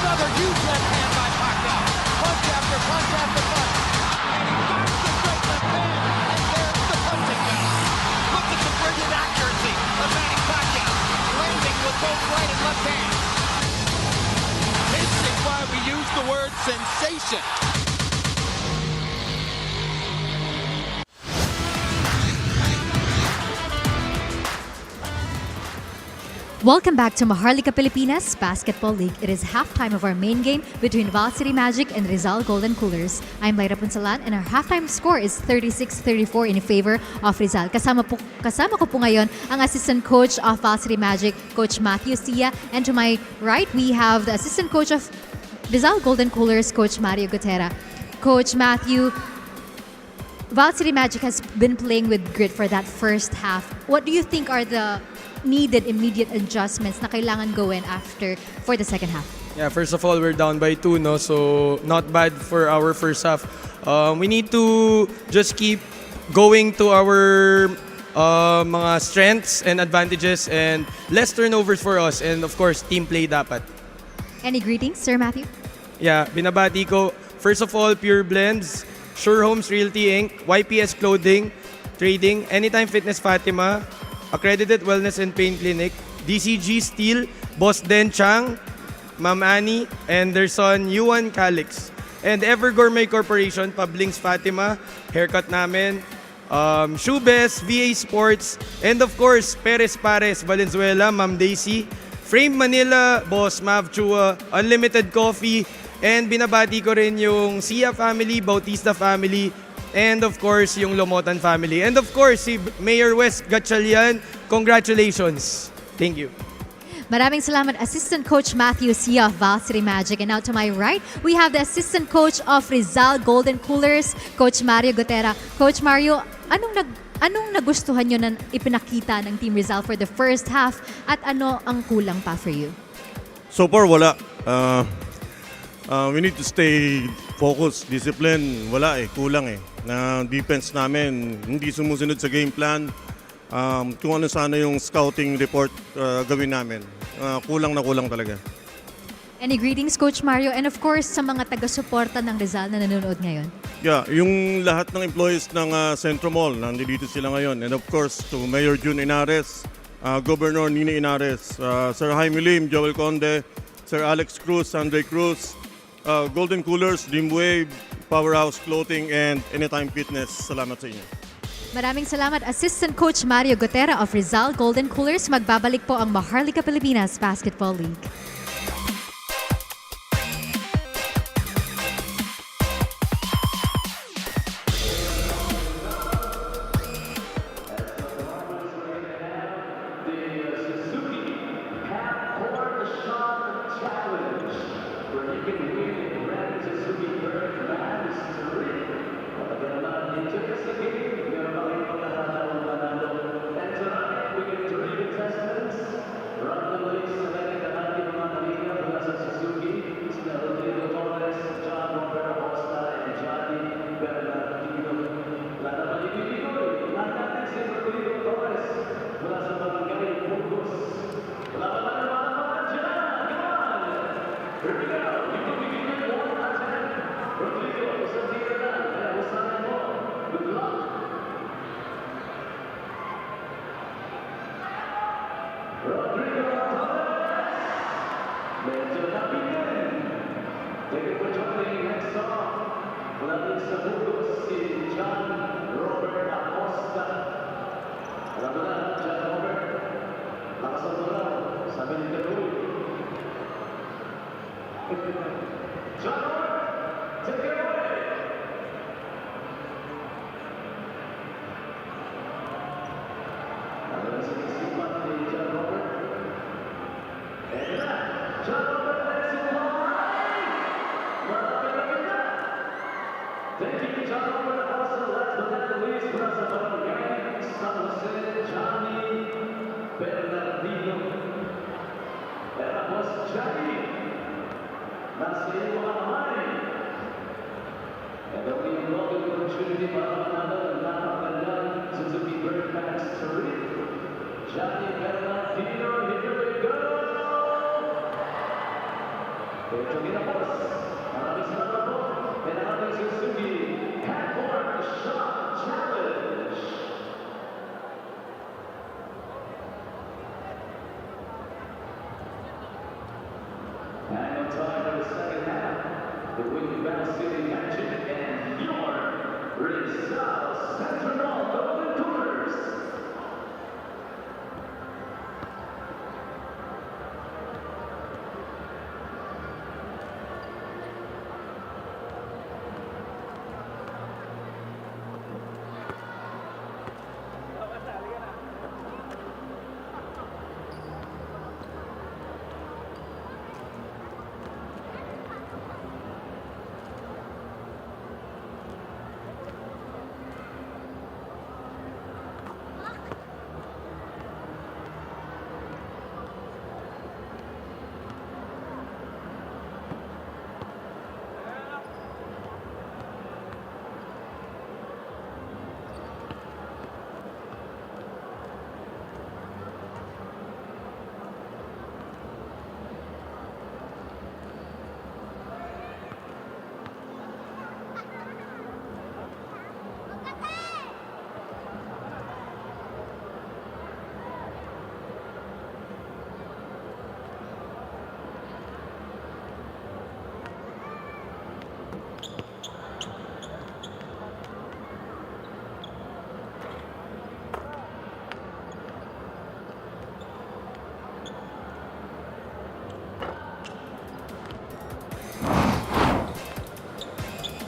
Another huge left hand by Pacquiao. Punch after punch after punch. And he finds the straight left hand. And there's the punching bell. Look at the brilliant accuracy of Manny Pacquiao. Landing with both right and left hands. This is why we use the word sensation. Welcome back to Maharlika Pilipinas Basketball League. It is halftime of our main game between Val City Magic and Rizal Golden Coolers. I'm Lyra Punsalan and our halftime score is 36-34 in favor of Rizal. Kasama ko po ngayon ang assistant coach of Val City Magic, Coach Matthew Sia. And to my right, we have the assistant coach of Rizal Golden Coolers, Coach Mario Gutera. Coach Matthew, Val City Magic has been playing with grit for that first half. What do you think are the needed immediate adjustments na kailangan gawin for the second half? Yeah, first of all, we're down by 2, no? So not bad for our first half. We need to just keep going to our mga strengths and advantages and less turnovers for us, and of course, team play dapat. Any greetings, Sir Matthew? Yeah, binabati ko. First of all, Pure Blends, Sure Homes Realty Inc., YPS Clothing, Trading, Anytime Fitness Fatima, Accredited Wellness and Pain Clinic, DCG Steel, Boss Den Chang, Ma'am Annie, and their son, Yuan Calix. And Ever Gourmet Corporation, Pablings Fatima, haircut namin, Shoebest, VA Sports, and of course, Perez Pares, Valenzuela, Ma'am Daisy, Frame Manila, Boss Mav Chua, Unlimited Coffee, and binabati ko rin yung Sia family, Bautista family, and of course, yung Lomotan family. And of course, si Mayor West Gatchalian, congratulations. Thank you. Maraming salamat, Assistant Coach Matthew Sia of Val City Magic. And now to my right, we have the Assistant Coach of Rizal Golden Coolers, Coach Mario Gutera. Coach Mario, anong nagustuhan nyo na ipinakita ng Team Rizal for the first half at ano ang kulang pa for you? So far, wala. We need to stay focused, discipline. Wala kulang Na defense namin, hindi sumusunod sa game plan. Kung ano sana yung scouting report gawin namin. Kulang na kulang talaga. Any greetings, Coach Mario? And of course, sa mga taga-suporta ng Rizal na nanonood ngayon. Yeah, yung lahat ng employees ng Centro Mall, nandito sila ngayon. And of course, to Mayor June Inares, Governor Nina Inares, Sir Jaime Lim, Joel Conde, Sir Alex Cruz, Andre Cruz, Golden Coolers, Dreamwave, Powerhouse Clothing, and Anytime Fitness. Salamat sa inyo. Maraming salamat, Assistant Coach Mario Gutera of Rizal Golden Coolers. Magbabalik po ang Maharlika Pilipinas Basketball League.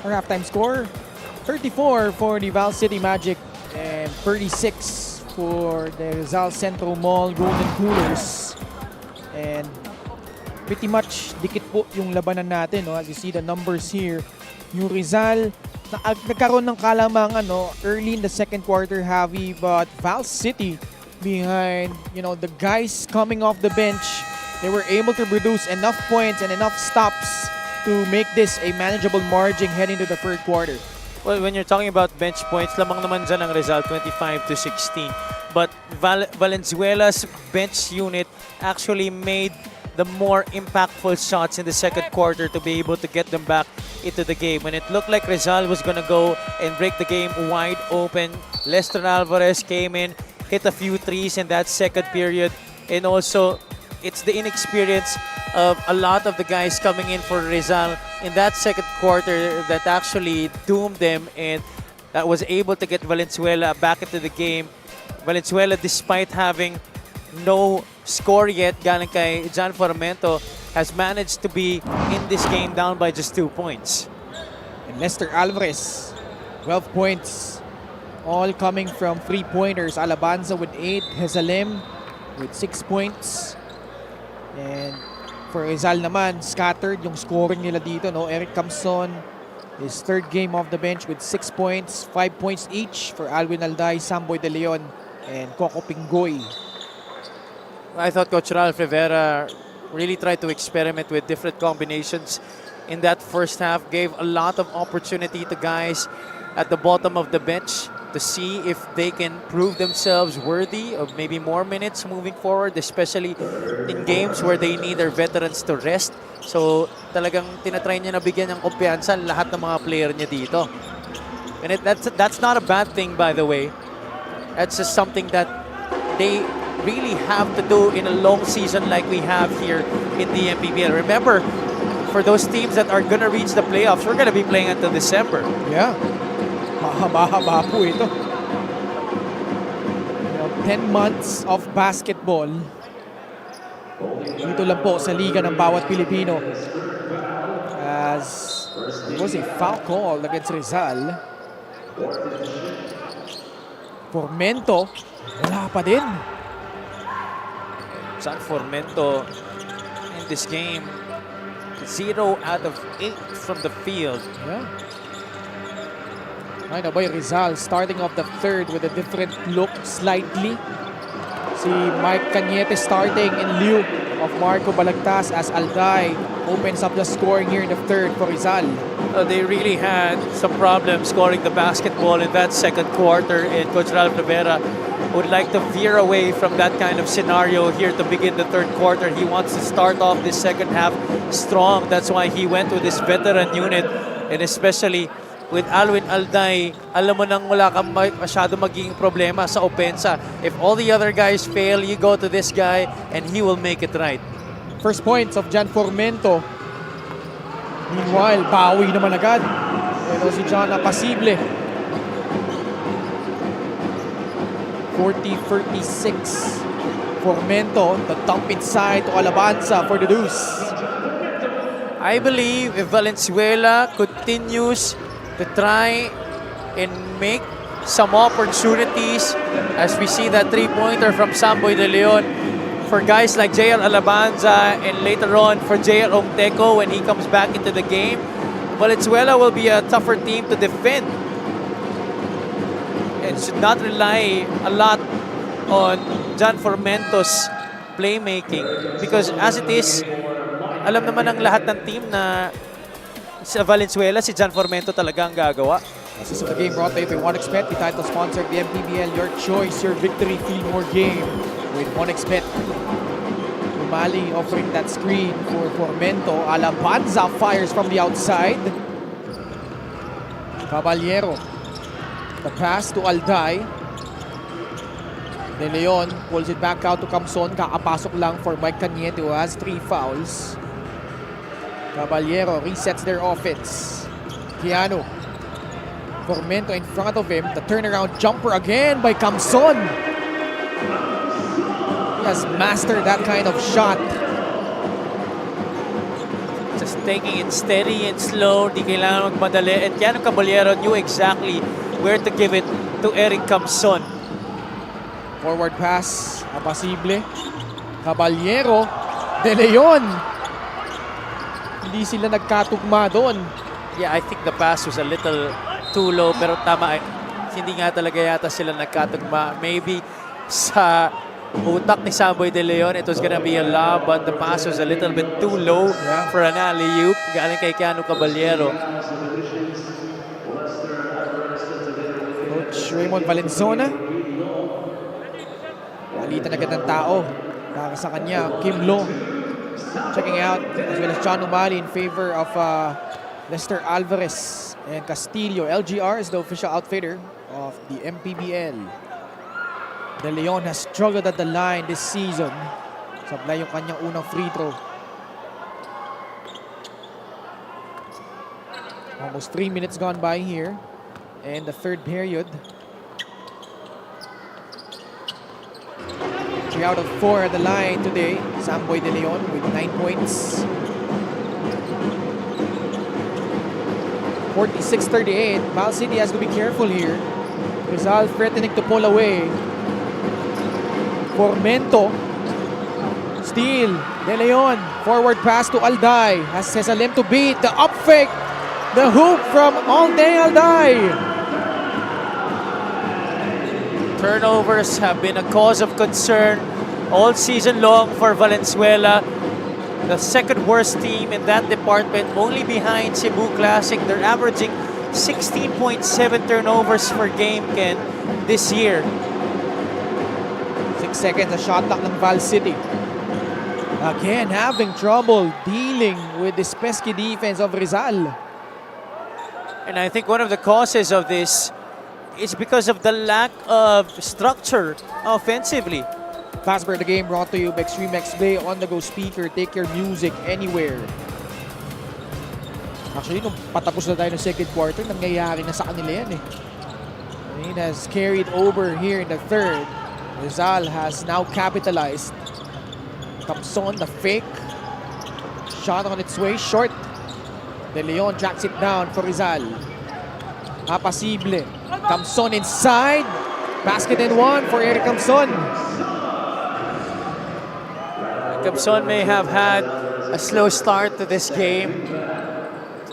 Our halftime score, 34 for the Val City Magic and 36 for the Rizal Centro Mall Golden Coolers. And pretty much dikit po yung labanan natin, no? As you see the numbers here. Yung Rizal, nagkaroon ng kalamangan, no? Early in the second quarter, Javi, but Val City behind, the guys coming off the bench, they were able to produce enough points and enough stops to make this a manageable margin heading to the third quarter. Well, when you're talking about bench points, lamang naman dyan ang result, 25-16. But Valenzuela's bench unit actually made the more impactful shots in the second quarter to be able to get them back into the game. When it looked like Rizal was going to go and break the game wide open, Lester Alvarez came in, hit a few threes in that second period, and also it's the inexperience of a lot of the guys coming in for Rizal in that second quarter that actually doomed them and that was able to get Valenzuela back into the game. Valenzuela, despite having no score yet galing kay John Formento, has managed to be in this game down by just 2 points. And Lester Alvarez, 12 points, all coming from three-pointers. Alabanza with 8, Hesalem with 6 points. And for Rizal naman, scattered yung scoring nila dito, no? Eric Camson, his third game off the bench with 6 points, 5 points each for Alwin Alday, Samboy De Leon, and Coco Pingoy. I thought Coach Ralph Rivera really tried to experiment with different combinations in that first half, gave a lot of opportunity to guys at the bottom of the bench to see if they can prove themselves worthy of maybe more minutes moving forward, especially in games where they need their veterans to rest. So talagang tinatry niya na bigyan ng kumpiyansa lahat ng mga player niya dito. And that's not a bad thing, by the way. That's just something that they really have to do in a long season like we have here in the MPBL. Remember, for those teams that are gonna reach the playoffs, we're gonna be playing until December. Yeah. Mahaba-haba po ito. 10 months of basketball. Dito lang po sa liga ng bawat Pilipino. As it was a foul call against Rizal. Formento, wala pa din. John Formento in this game, 0 out of 8 from the field. Yeah. Ay, naboy, Rizal starting off the third with a different look slightly. Si Mike Cañete starting in lieu of Marco Balagtas as Alday opens up the scoring here in the third for Rizal. They really had some problems scoring the basketball in that second quarter, and Coach Ralph Rivera would like to veer away from that kind of scenario here to begin the third quarter. He wants to start off this second half strong. That's why he went with this veteran unit, and especially with Alwin Alday, alam mo nang wala kang masyado magiging problema sa opensa. If all the other guys fail, you go to this guy and he will make it right. First points of John Formento. Meanwhile, bawi naman agad. Pero si John Apasible. 40-36. Formento, the dump inside to Alabanza for the deuce. I believe if Valenzuela continues to try and make some opportunities, as we see that three-pointer from Samboy De Leon, for guys like JR Alabanza and later on for JR Ongteco when he comes back into the game, Valenzuela will be a tougher team to defend and should not rely a lot on John Formento's playmaking, because as it is, alam naman ng lahat ng team na sa Valenzuela, si John Formento talaga ang gagawa. This is the game brought to you by OneXBet, the title sponsor of the MPBL. Your choice, your victory, feel more game with OneXBet. Umali offering that screen for Formento. Alabanza fires from the outside. Caballero. The pass to Alday. De Leon pulls it back out to Camson. Kakapasok lang for Mike Cañete who has 3 fouls. Caballero resets their offense. Keanu. Formento in front of him. The turnaround jumper again by Camson. He has mastered that kind of shot. Just taking it steady and slow. Di kailangan magmadali. And Keanu Caballero knew exactly where to give it to Eric Camson. Forward pass, apasible. Caballero, De Leon. Hindi sila nagkatugma doon. Yeah, I think the pass was a little too low. Pero tama, hindi nga talaga yata sila nagkatugma. Maybe sa utak ni Samboy De Leon, it was gonna be a lob, but the pass was a little bit too low for an alley-oop. Galing kay Keanu Caballero. Coach Raymond Valenzuela. Palitan agad ng tao para sa kanya. Kim Lo checking out, as well as John Umali in favor of Lester Alvarez and Castillo. LGR is the official outfitter of the MPBL. De Leon has struggled at the line this season. Sablay yung kanyang unang free throw. Almost 3 minutes gone by here in the third period. 3 out of 4 at the line today. Samboy De Leon with 9 points. 46-38. Val City has to be careful here. Rizal threatening to pull away. Formento. Steal. De Leon. Forward pass to Alday. Has Cesalem to beat. The up fake. The hoop from Alday. Turnovers have been a cause of concern all season long for Valenzuela. The second worst team in that department, only behind Cebu Classic. They're averaging 16.7 turnovers per game, Ken, this year. 6 seconds, a shot clock ng Val City. Again, having trouble dealing with this pesky defense of Rizal. And I think one of the causes of this is because of the lack of structure offensively. Fast break the game brought to you by Extreme X Play on-the-go speaker. Take your music anywhere. Actually, nung patapos na tayo ng second quarter, nangyayari na sa kanila yan eh. It has carried over here in the third. Rizal has now capitalized. Camson, the fake. Shot on its way, short. De Leon tracks it down for Rizal. Apasible. Camson inside. Basket and one for Eric Camson. Camson may have had a slow start to this game.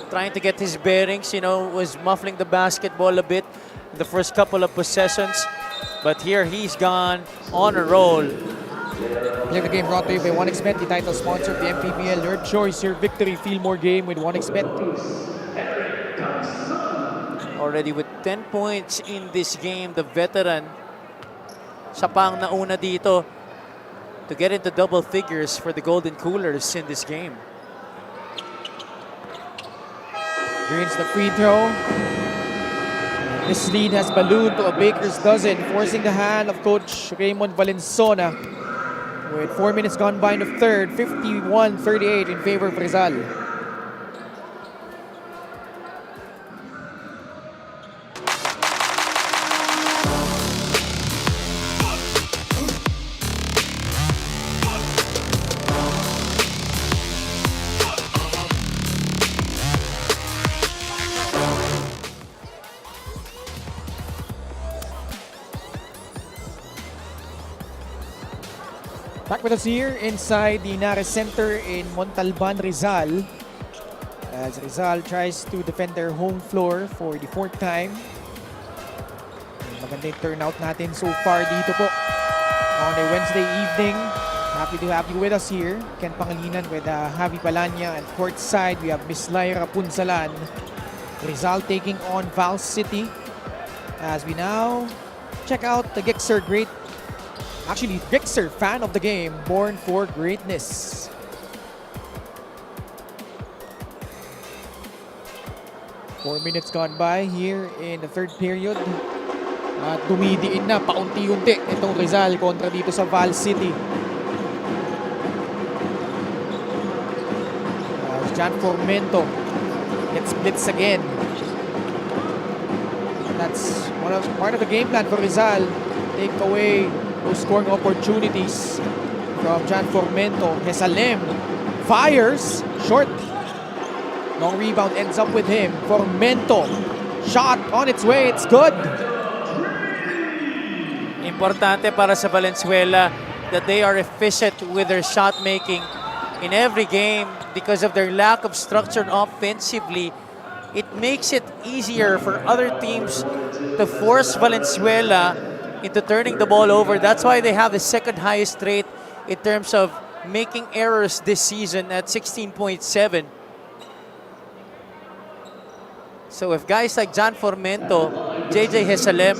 Trying to get his bearings, was muffling the basketball a bit the first couple of possessions. But here he's gone on a roll. Play the game brought to you by 1xBet, the title sponsor of the MPBL. Your choice, your victory. Feel more game with 1xBet. Already with 10 points in this game, the veteran, siya pang nauna dito to get into double figures for the Golden Coolers in this game. Greens the free throw. This lead has ballooned to a baker's dozen, forcing the hand of Coach Raymond Valenzuela. With 4 minutes gone by in the third, 51-38 in favor of Rizal. Back with us here inside the Inares Center in Montalban, Rizal. As Rizal tries to defend their home floor for the fourth time. Maganda yung turnout natin so far dito po on a Wednesday evening. Happy to have you with us here. Ken Pangilinan with Javi Palanya, and courtside we have Miss Lyra Punsalan. Rizal taking on Val City. As we now check out the Gixxer great. Actually, Gixxer, fan of the game, born for greatness. Four minutes gone by here in the third period. At dumidiin na paunti-unti itong Rizal kontra dito sa Val City. John Formento gets blitz again. And that's part of the game plan for Rizal. Take away those scoring opportunities from John Formento. Cesalem fires short. Long rebound ends up with him. Formento. Shot on its way. It's good. Importante para sa Valenzuela that they are efficient with their shot making in every game because of their lack of structure offensively. It makes it easier for other teams to force Valenzuela into turning the ball over. That's why they have the second highest rate in terms of making errors this season at 16.7. So if guys like John Formento, JJ Hesalem,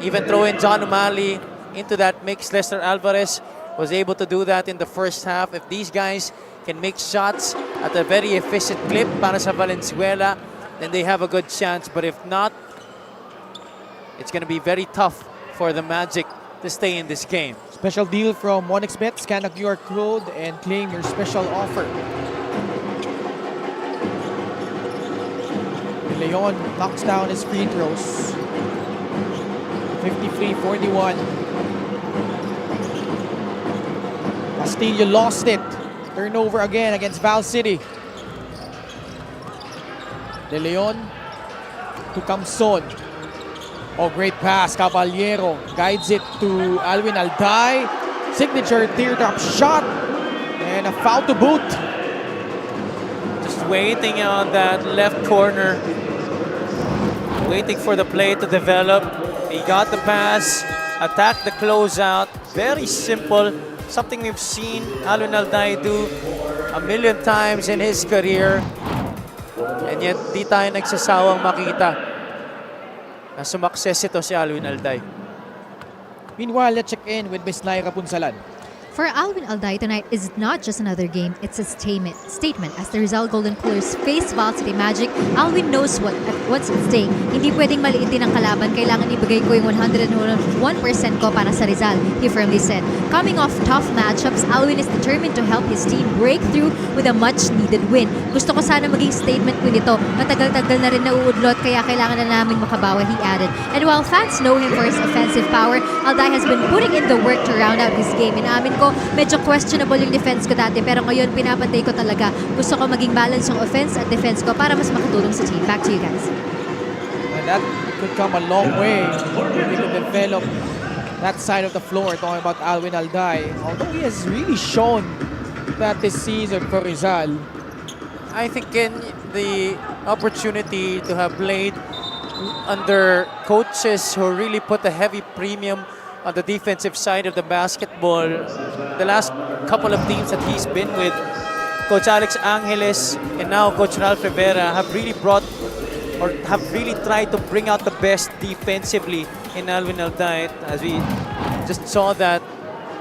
even throw in John O'Malley into that mix, Lester Alvarez was able to do that in the first half. If these guys can make shots at a very efficient clip para sa Valenzuela, then they have a good chance. But if not, it's going to be very tough for the Magic to stay in this game. Special deal from 1xBet. Scan a QR code and claim your special offer. De Leon knocks down his free throws. 53-41. Castillo lost it. Turnover again against Val City. De Leon to Camson. Oh, great pass. Caballero guides it to Alwin Alday. Signature teardrop shot. And a foul to boot. Just waiting on that left corner. Waiting for the play to develop. He got the pass. Attacked the closeout. Very simple. Something we've seen Alwin Alday do a million times in his career. And yet, di tayo nagsasawang makita na sumakses ito si Alwin Alday. Meanwhile, let's check in with Miss Naira Punsalan. For Alwin Alday tonight is not just another game, it's a statement. As the Rizal Golden Coolers face Val City Magic, Alwin knows what's at stake. Hindi pwedeng maliitin ang kalaban, kailangan ibigay ko yung 101% ko para sa Rizal, he firmly said. Coming off tough matchups, Alwin is determined to help his team break through with a much-needed win. Gusto ko sana maging statement win ito. Matagal-tagal na rin nauudlot, kaya kailangan na naming makabawi, he added. And while fans know him for his offensive power, Alday has been putting in the work to round out his game. Inamin ko, medyo questionable yung defense ko dati, pero ngayon pinapantay ko talaga. Gusto ko maging balance yung offense at defense ko para mas makatulong sa team. Back to you guys. And that could come a long way if he could develop that side of the floor. Talking about Alwin Alday, although he has really shown that this season for Rizal. I think in the opportunity to have played under coaches who really put a heavy premium on the defensive side of the basketball, the last couple of teams that he's been with, Coach Alex Angeles and now Coach Ralph Rivera, have really brought or have really tried to bring out the best defensively in Alwin Alday. As we just saw that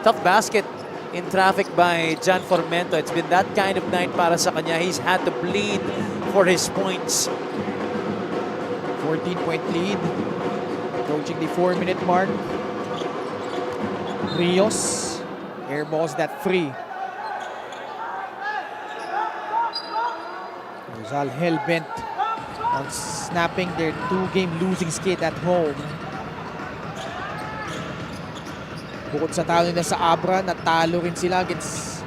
tough basket in traffic by John Formento. It's been that kind of night para sa kanya. He's had to bleed for his points. 14-point lead, approaching the 4-minute mark. Rios airballs that free. Rizal hell-bent on snapping their 2-game losing skid at home. Bukod sa talo nila sa Abra, natalo rin sila against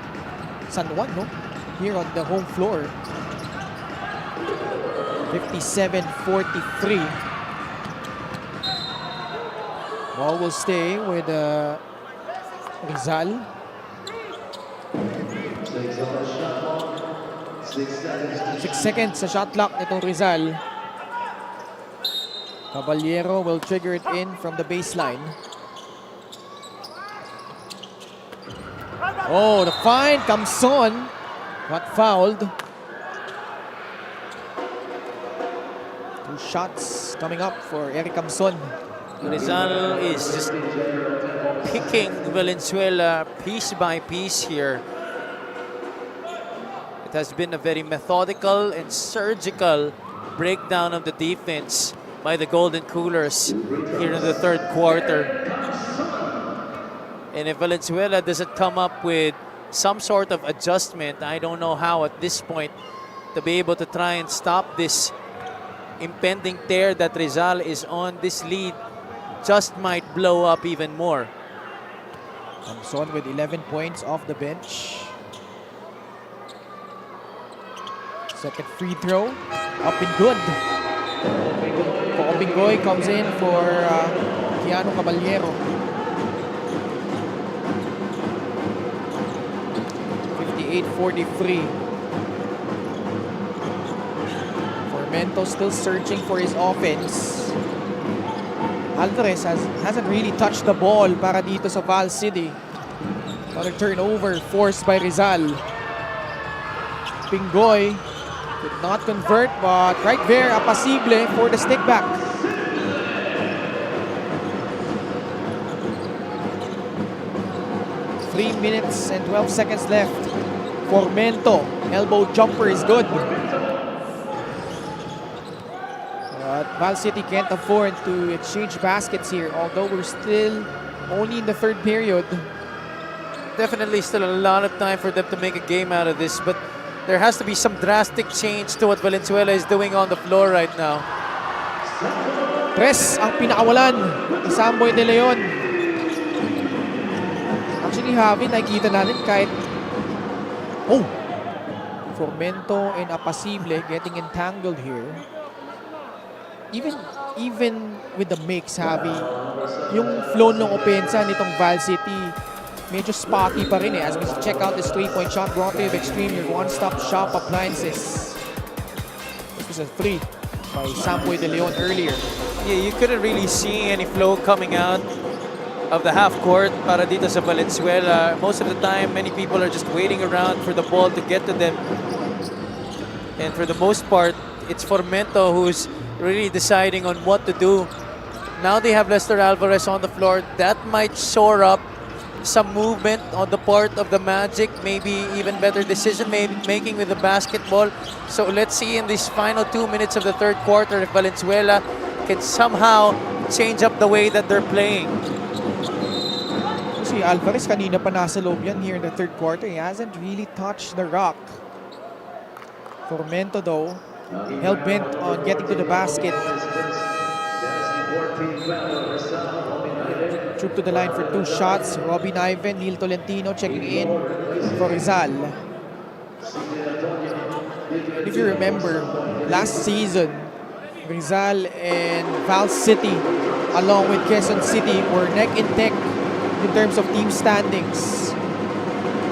San Juan, no? Here on the home floor. 57-43. Ball will stay with Rizal. 6 seconds sa shot clock nitong Rizal. Caballero will trigger it in from the baseline. Oh, the fine comes on. Got fouled. 2 shots coming up for Eric Camson. Rizal is just picking Valenzuela piece by piece here. It has been a very methodical and surgical breakdown of the defense by the Golden Coolers here in the third quarter. And if Valenzuela doesn't come up with some sort of adjustment, I don't know how at this point to be able to try and stop this impending tear that Rizal is on. This lead just might blow up even more. Camson with 11 points off the bench. Second free throw, up and good. Bingoy comes in for Keanu Caballero. 58-43. Formento still searching for his offense. Alvarez hasn't really touched the ball para dito sa Val City. Another turnover forced by Rizal. Pingoy could not convert, but right there, Apasible for the stick back. Three minutes and 12 seconds left. Formento, elbow jumper is good. But Val City can't afford to exchange baskets here, although we're still only in the third period. Definitely still a lot of time for them to make a game out of this, but there has to be some drastic change to what Valenzuela is doing on the floor right now. Tres ang pinakawalan ni Samboy De Leon. Actually, Javi, nakikita natin kahit... Oh! Formento and Apasible getting entangled here. Even with the mix, Javi, yung flow ng opensa nitong Val City, medyo spotty pa rin eh. As we check out this three-point shot brought to you by Extreme, your one-stop shop appliances. This was a three by Samboy De Leon earlier. Yeah, you couldn't really see any flow coming out of the half court para dito sa Valenzuela. Most of the time, many people are just waiting around for the ball to get to them. And for the most part, it's Formento who's really deciding on what to do. Now they have Lester Alvarez on the floor. That might shore up some movement on the part of the Magic, maybe even better decision making with the basketball. So let's see in these final 2 minutes of the third quarter if Valenzuela can somehow change up the way that they're playing. Si Alvarez kanina pa nasa loob yan here in the third quarter. He hasn't really touched the rock. Formento though, hell-bent on getting to the basket. Troop to the line for two shots. Robin Ivan, Neil Tolentino checking in for Rizal. If you remember, last season, Rizal and Val City, along with Quezon City, were neck and neck in terms of team standings.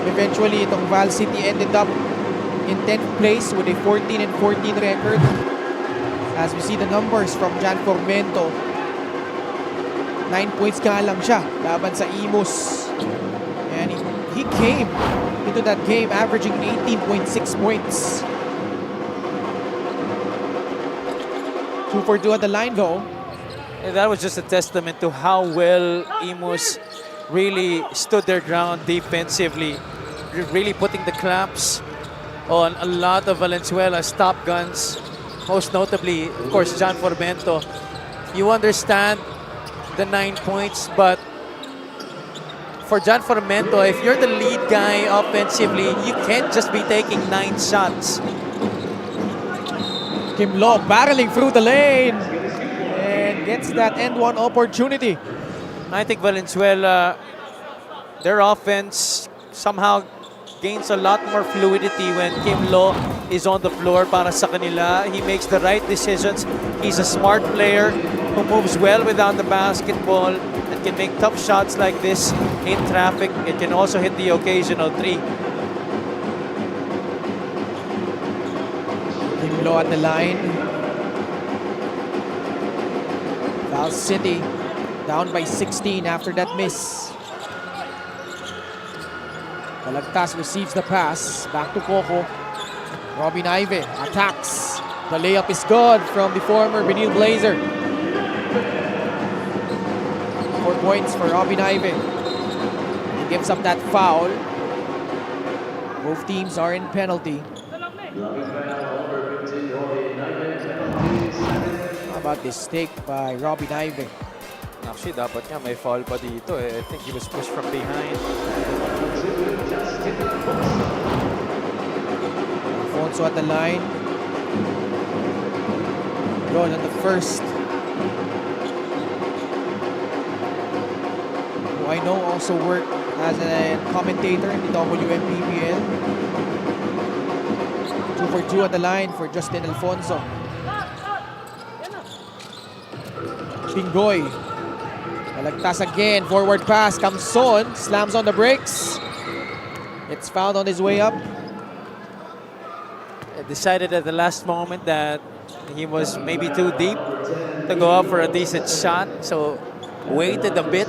Eventually, itong Val City ended up in 10th place with a 14-14 record. As we see the numbers from Jan Formento, 9 points ka lang siya laban sa Imus. And he came into that game averaging 18.6 points. 2 for 2 at the line though. And that was just a testament to how well Imus really stood their ground defensively, really putting the clamps on a lot of Valenzuela's top guns, most notably, of course, Jan Formento. You understand the 9 points, but for Jan Formento, if you're the lead guy offensively, you can't just be taking 9 shots. Kim Law barreling through the lane and gets that end one opportunity. I think Valenzuela, their offense somehow gains a lot more fluidity when Kim Law is on the floor para sa kanila. He makes the right decisions. He's a smart player who moves well without the basketball and can make tough shots like this in traffic. It can also hit the occasional three. Kim Law at the line. Val City down by 16 after that miss. Balagtas receives the pass. Back to Coco. Robin Ive attacks. The layup is good from the former Benil Blazer. 4 points for Robin Ive. He gives up that foul. Both teams are in penalty. How about this take by Robin Ive? Actually, dapat nga may foul pa dito eh. I think he was pushed from behind. Alfonso at the line. Good on the first. Who I know also worked as a commentator in the WMPBL. 2 2 for 2 on the line for Justin Alfonso. Pingoy. Malagtas again. Forward pass. Camson slams on the brakes. It's fouled on his way up. Decided at the last moment that he was maybe too deep to go up for a decent shot, so waited a bit.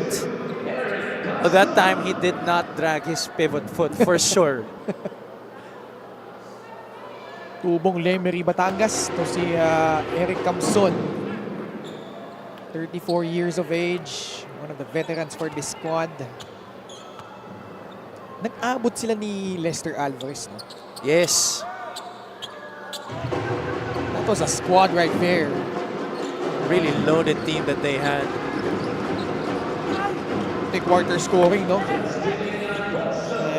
But that time he did not drag his pivot foot for sure. Tubong Lemery, Batangas. To si Eric Camson. 34 years of age. One of the veterans for this squad. Nag-abot sila ni Lester Alvarez, no? Yes. That was a squad right there. Really loaded team that they had. Big quarter scoring, no?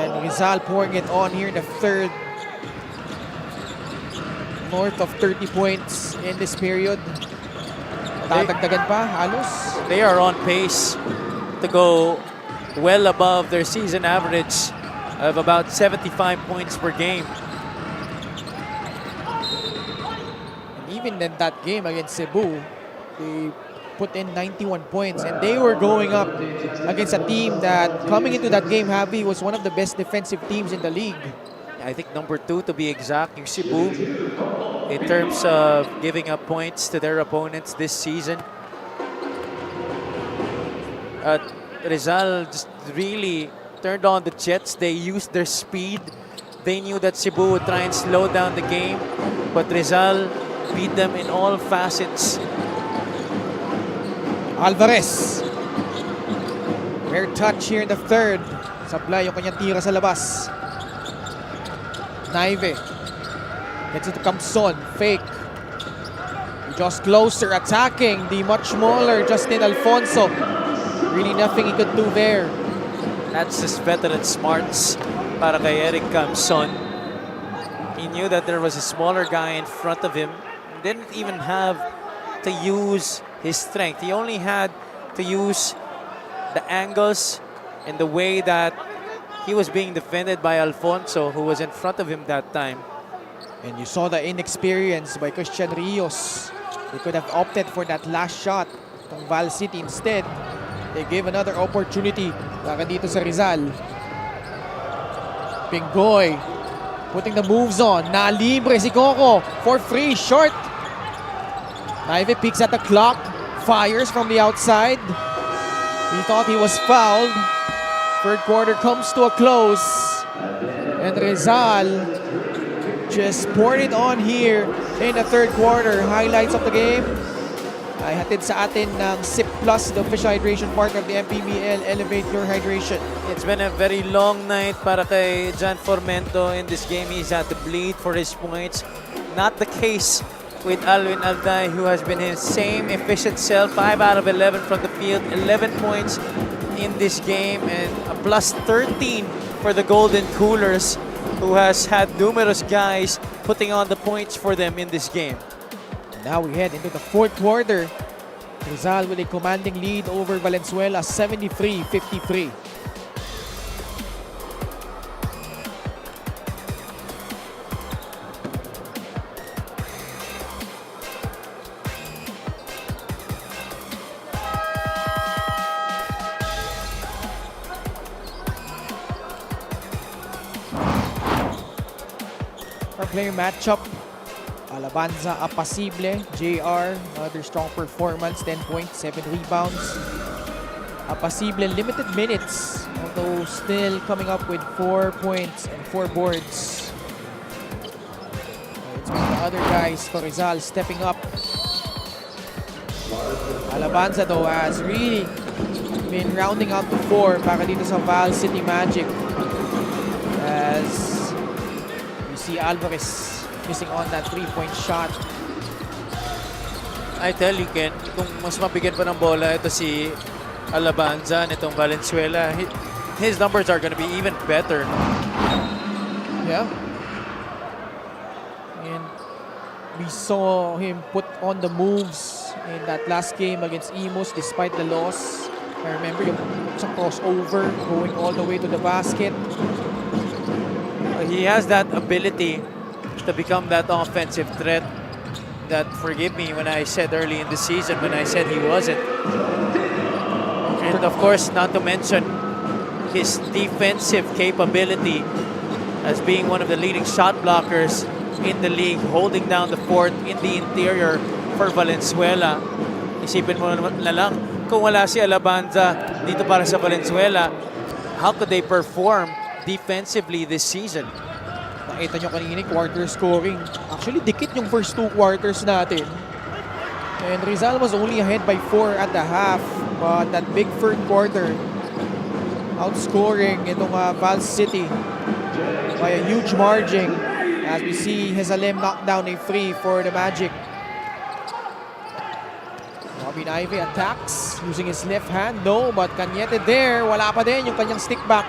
And Rizal pouring it on here in the third. North of 30 points in this period. Tatagdagan pa, halos. They are on pace to go well above their season average of about 75 points per game. And even in that game against Cebu, they put in 91 points. And they were going up against a team that, coming into that game, Javi, was one of the best defensive teams in the league. I think number 2 to be exact, yung Cebu, in terms of giving up points to their opponents this season. Rizal just really turned on the Jets. They used their speed. They knew that Cebu would try and slow down the game, but Rizal beat them in all facets. Alvarez. Rare touch here in the third. Sablay yung kanyang tira sa labas. Naive. Gets it to Camson. Fake. Just closer. Attacking the much smaller Justin Alfonso. Really nothing he could do there. That's his veteran smarts para kay Eric Camson. He knew that there was a smaller guy in front of him. Didn't even have to use his strength. He only had to use the angles and the way that he was being defended by Alfonso, who was in front of him that time. And you saw the inexperience by Christian Rios. They could have opted for that last shot ng Val City. Instead, they gave another opportunity para dito sa Rizal. Pingoy putting the moves on. Nalibre si Coco for free. Short. Naive peeks at the clock. Fires from the outside. He thought he was fouled. Third quarter comes to a close. And Rizal just poured it on here in the third quarter. Highlights of the game ay hatid sa atin ng SIP Plus, the official hydration partner of the MPBL. Elevate your hydration. It's been a very long night para kay John Formento in this game. He's had to bleed for his points. Not the case with Alwin Alday, who has been his same efficient self. 5 out of 11 from the field, 11 points in this game, and a plus 13 for the Golden Coolers, who has had numerous guys putting on the points for them in this game. Now we head into the fourth quarter. Rizal with a commanding lead over Valenzuela, 73-53. Our player matchup. Alabanza Apasible, JR, another strong performance, 10 points, 7 rebounds. Apasible, limited minutes, although still coming up with 4 points and 4 boards. It's been the other guys for Rizal stepping up. Alabanza though has really been rounding out the 4 para dito sa Val City Magic. As you see Alvarez missing on that 3-point shot. I tell you, Ken, kung mas mabigyan pa ng bola ito si Alabanza nitong Valenzuela, his numbers are gonna be even better. Yeah. And we saw him put on the moves in that last game against Imus despite the loss. I remember yung sa crossover going all the way to the basket. He has that ability to become that offensive threat that, forgive me when I said early in the season when I said he wasn't. And of course, not to mention his defensive capability as being one of the leading shot blockers in the league, holding down the fort in the interior for Valenzuela. Isipin mo na lang, kung wala si Alabanza dito para sa Valenzuela, how could they perform defensively this season? Nakita nyo kanina yung quarter scoring. Actually, dikit yung first 2 quarters natin. And Rizal was only ahead by 4 at the half. But that big third quarter, outscoring itong Val City by a huge margin. As we see Hesalem knock down a free for the Magic. Robin Ivey attacks using his left hand. No, but Cañete there. Wala pa din yung kanyang stick back.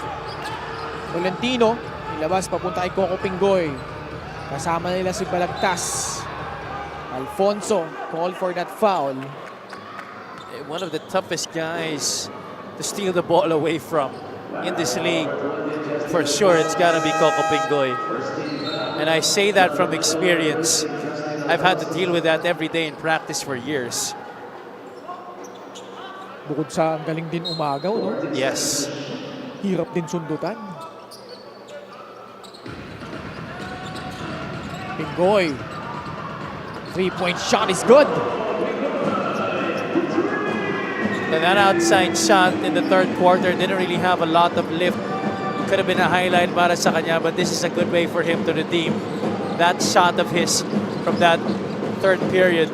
Tolentino, ilabas papunta kay Coco Pinggoy. Kasama nila si Balagtas. Alfonso called for that foul. One of the toughest guys to steal the ball away from in this league. For sure, it's gotta be Coco Pinggoy. And I say that from experience. I've had to deal with that every day in practice for years. Bukod sa ang galing din umagaw, no? Yes. Hirap din sundutan. Pinggoy. 3-point shot is good. And that outside shot in the third quarter didn't really have a lot of lift. Could have been a highlight para sa kanya, but this is a good way for him to redeem that shot of his from that third period.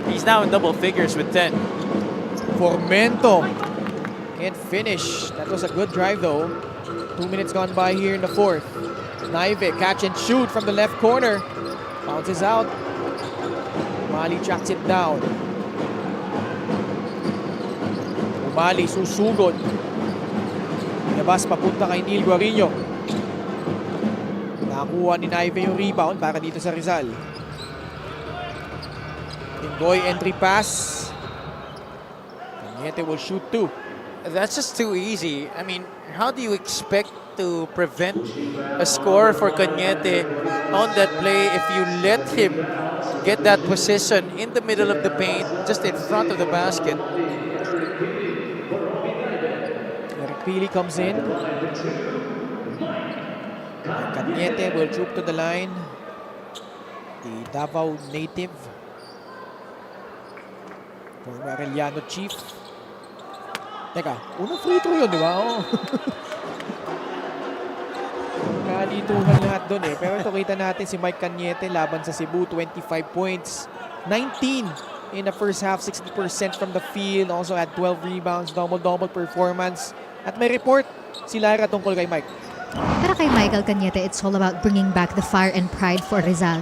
He's now in double figures with 10. Formento can't finish. That was a good drive though. 2 minutes gone by here in the fourth. Naive catch and shoot from the left corner. Bounces out. Umali tracks it down. Umali susugod. Labas papunta kay Neil Guarino. Nakuha ni Naive yung rebound para dito sa Rizal. Pinggoy entry pass. Cañete will shoot 2. That's just too easy. I mean, how do you expect to prevent a score for Cañete on that play if you let him get that position in the middle of the paint, just in front of the basket? Eric Pili comes in. Cañete will troop to the line. The Davao native. Former Arellano chief. Teka, unang free throw yun, di ba? Oh. Kalituhan lahat doon eh. Pero ito kita natin si Mike Cañete laban sa Cebu, 25 points. 19 in the first half, 60% from the field. Also had 12 rebounds, double-double performance. At may report si Lyra tungkol kay Mike. Para kay Michael Cañete, it's all about bringing back the fire and pride for Rizal.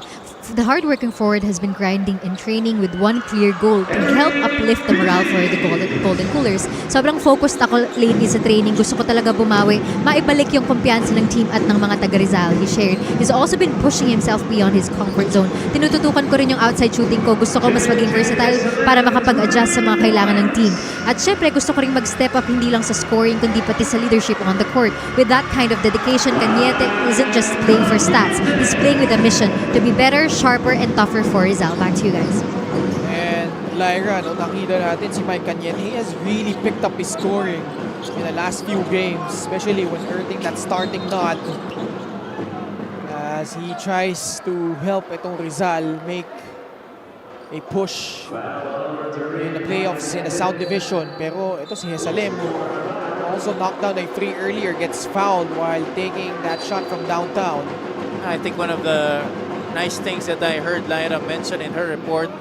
The hardworking forward has been grinding in training with one clear goal to help uplift the morale for the Golden Coolers. Sobrang focused ako lately sa training. Gusto ko talaga bumawi, maibalik yung kumpiyansa ng team at ng mga taga Rizal. He shared, he's also been pushing himself beyond his comfort zone. Tinututukan ko rin yung outside shooting ko. Gusto ko mas maging versatile para makapag-adjust sa mga kailangan ng team. At syempre, gusto ko rin mag-step up hindi lang sa scoring, kundi pati sa leadership on the court. With that kind of dedication, Cañete isn't just playing for stats. He's playing with a mission to be better, sharper, and tougher for Rizal. Back to you guys. And Lyra, no, nakita natin si Mike Cañete. He has really picked up his scoring in the last few games, especially when earning that starting nod. As he tries to help itong Rizal make a push in the playoffs in the South Division. Pero ito si Hesalem, also knocked down a 3 earlier, gets fouled while taking that shot from downtown. I think one of the nice things that I heard Lyra mention in her report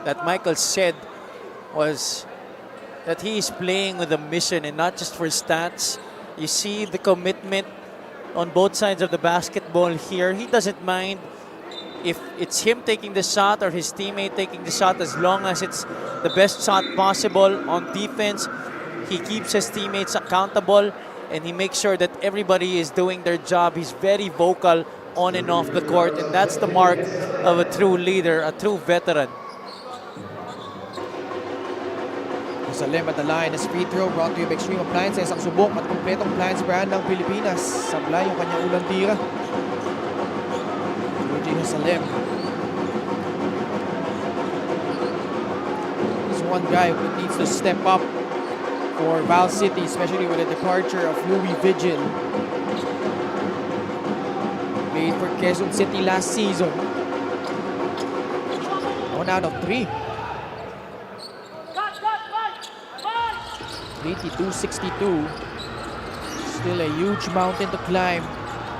that Michael said was that he is playing with a mission and not just for stats. You see the commitment on both sides of the basketball here. He doesn't mind if it's him taking the shot or his teammate taking the shot, as long as it's the best shot possible. On defense, he keeps his teammates accountable and he makes sure that everybody is doing their job. He's very vocal on and off the court, and that's the mark of a true leader, a true veteran. Salem at the line as free throw brought to you by Extreme Appliances, ang subok at kumpletong appliance brand ng Pilipinas. Sablay yung kanyang ulang tira. Salim. He's one guy who needs to step up for Val City, especially with the departure of Louis Vigil. Played for Quezon City last season. 1 out of 3. 82-62. Still a huge mountain to climb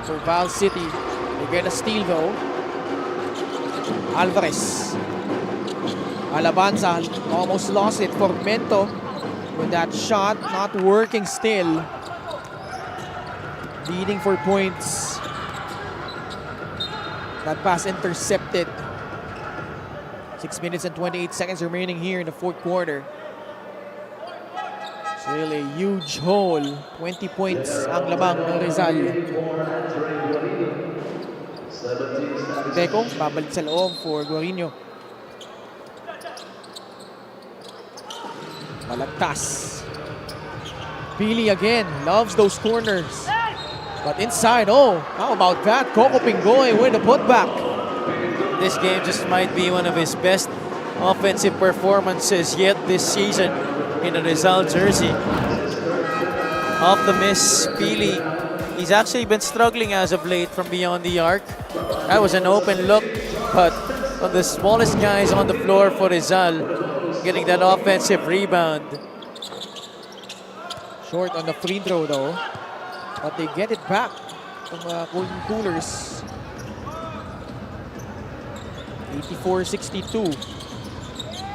for Val City. They get a steal though. Alvarez. Alabanza almost lost it. Formento with that shot not working still. Leading for points. That pass intercepted. 6 minutes and 28 seconds remaining here in the fourth quarter. Still a huge hole. 20 points ang lamang ng Rizal. Deco, babalik sa loob for Guarino. Malagtas. Pili again. Loves those corners. But inside, oh, how about that? Coco Pingoy with a putback. This game just might be one of his best offensive performances yet this season in a Rizal jersey. Off the miss, Pili. He's actually been struggling as of late from beyond the arc. That was an open look, but one of the smallest guys on the floor for Rizal, getting that offensive rebound. Short on the free throw though, but they get it back from Golden Coolers. 84-62.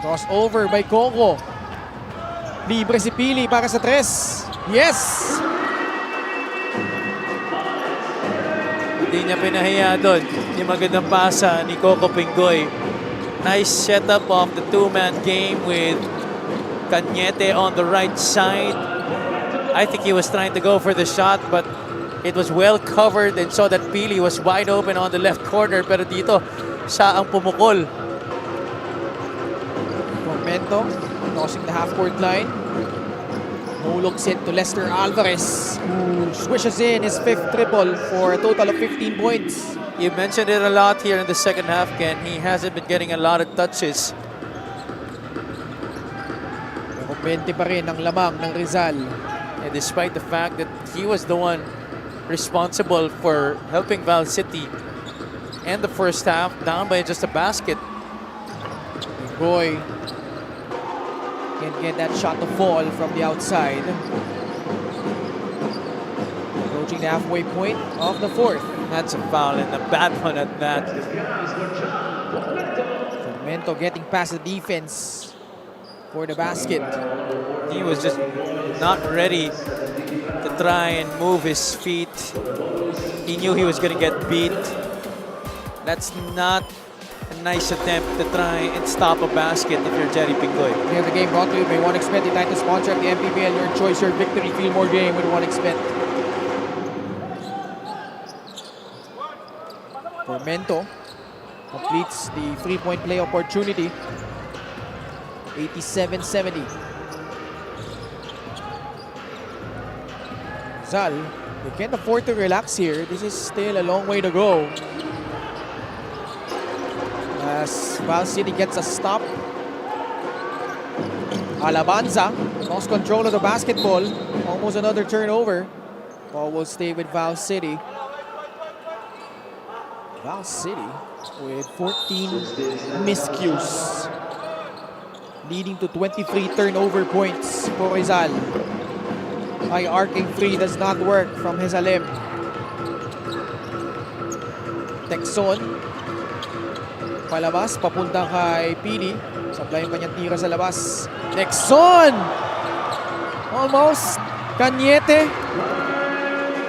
Crossover by Coco. Libre si Pili para sa 3. Yes! Hindi niya pinahiya doon. Yung magandang pasa ni Coco Pingoy. Nice setup of the two-man game with Cañete on the right side. I think he was trying to go for the shot, but it was well covered and saw that Pili was wide open on the left corner. Pero dito, siya ang pumukol. Formento crossing the half-court line. Hulog it to Lester Alvarez, who swishes in his 5th triple for a total of 15 points. You mentioned it a lot here in the second half, Ken. He hasn't been getting a lot of touches. Pero 20 pa rin ang lamang ng Rizal. And despite the fact that he was the one responsible for helping Val City end the first half down by just a basket. Boy can't get that shot to fall from the outside. Approaching the halfway point of the fourth. That's a foul and a bad one at that. Formento getting past the defense for the basket. He was just not ready to try and move his feet. He knew he was going to get beat. That's not a nice attempt to try and stop a basket if you're Jerry Pingoy. We have the game brought to you by 1xBet, the title sponsor of the MPBL. Your choice, your victory. Feel more game with 1xBet. Formento completes the three-point play opportunity. 87-70. Rizal, they can't afford to relax here. This is still a long way to go. As Val City gets a stop. Alabanza lost control of the basketball. Almost another turnover. Ball will stay with Val City. Val City with 14 miscues, leading to 23 turnover points for Rizal. High arcing three does not work from Hesalim. Texon. Palabas, papunta kay Pili. Supply pa niyang tira sa labas. Texon! Almost. Cañete.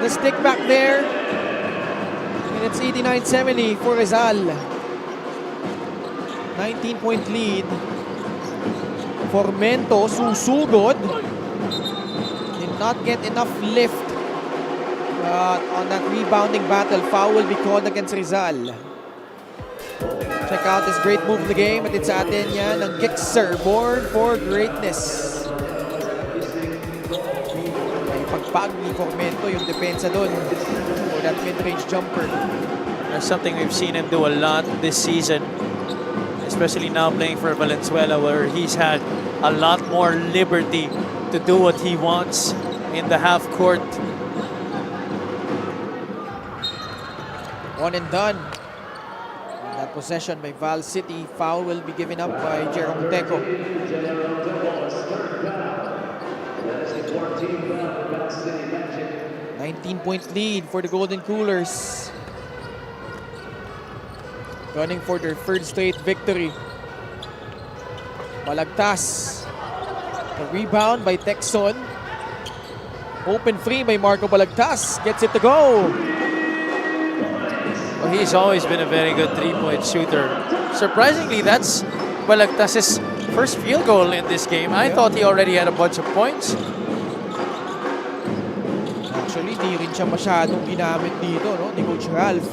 The stick back there. And it's 89-70 for Rizal. 19-point lead. Formento susugod. Did not get enough lift. But on that rebounding battle, foul will be called against Rizal. Check out this great move of the game. At it's atin yan ng Gixer, born for greatness. May pagpag ni Formento yung depensa doon for that mid-range jumper. That's something we've seen him do a lot this season, especially now playing for Valenzuela, where he's had a lot more liberty to do what he wants in the half court. One and done. And that possession by Val City. Foul will be given up by Jerome Teco. 19-point lead for the Golden Coolers. Running for their third straight victory. Balagtas. The rebound by Texon. Open free by Marco Balagtas. Gets it to go. Well, he's always been a very good three-point shooter. Surprisingly, that's Balagtas' first field goal in this game. I thought he already had a bunch of points. Actually, di rin siya masyadong ginamit dito, no, ni Coach Ralph.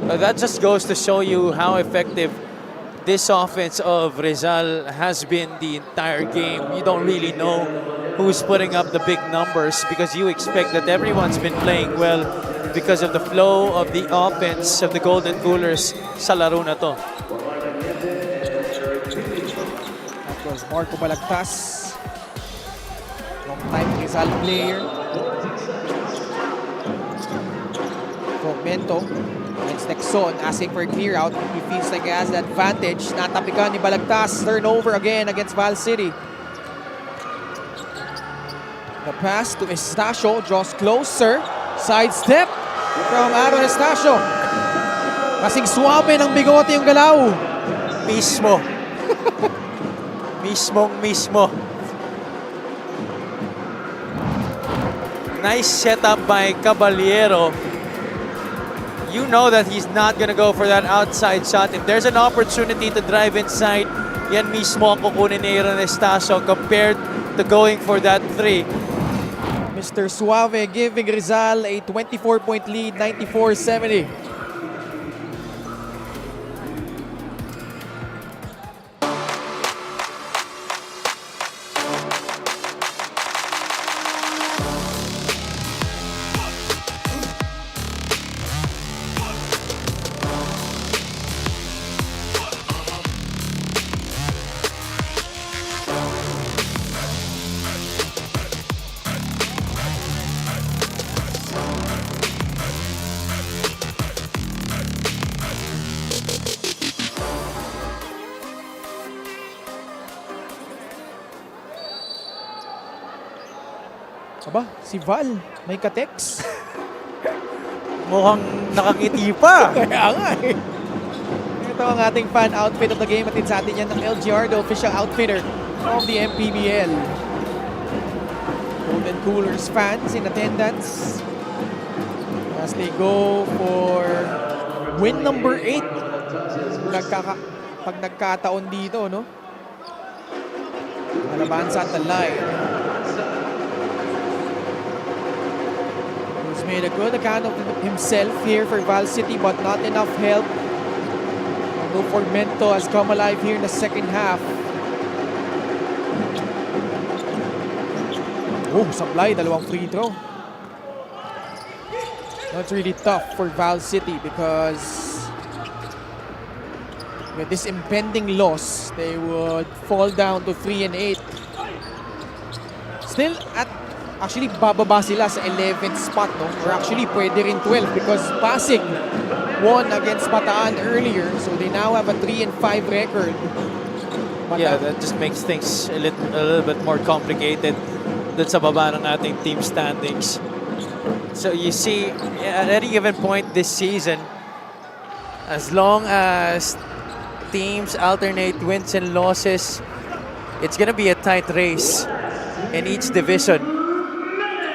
That just goes to show you how effective this offense of Rizal has been the entire game. You don't really know who's putting up the big numbers because you expect that everyone's been playing well because of the flow of the offense of the Golden Coolers sa laro na to. That was Marco Balagtas. Long-time Rizal player. Fragmento against Texon, asking for a clear out. He feels like he has that advantage. Natapikan ni Balagtas. Turnover again against Val City. The pass to Estacio, draws closer. Sidestep from Aaron Estacio. Kasing suwabe ng bigote yung galaw. Mismo. Mismo. Nice setup by Caballero. You know that he's not gonna go for that outside shot. If there's an opportunity to drive inside, yan mismo ang kukunin ni Aaron Estacio compared to going for that three. Mr. Suave giving Rizal a 24-point lead, 94-70. Aba, si Val, may ka-text. Mukhang nakangiti pa. Kaya nga eh. Ito ang ating fan outfit of the game. At sa atin yan ng LGR, the official outfitter of the MPBL. Golden Coolers fans in attendance as they go for win number 8. Pag nagkataon dito, no? Alabanza at the line. He's made a good account of himself here for Val City, but not enough help. No Formento has come alive here in the second half. Oh, Sablay, dalawang free throw. That's really tough for Val City because with this impending loss, they would fall down to 3 and 8. Still actually bababa sila sa 11th spot, no? Or actually pwede rin 12 because Pasig won against Bataan earlier, so they now have a 3 and 5 record. Yeah, that just makes things a little bit more complicated dun sa baba ng ating team standings. So you see, at any given point this season, as long as teams alternate wins and losses, it's gonna be a tight race in each division.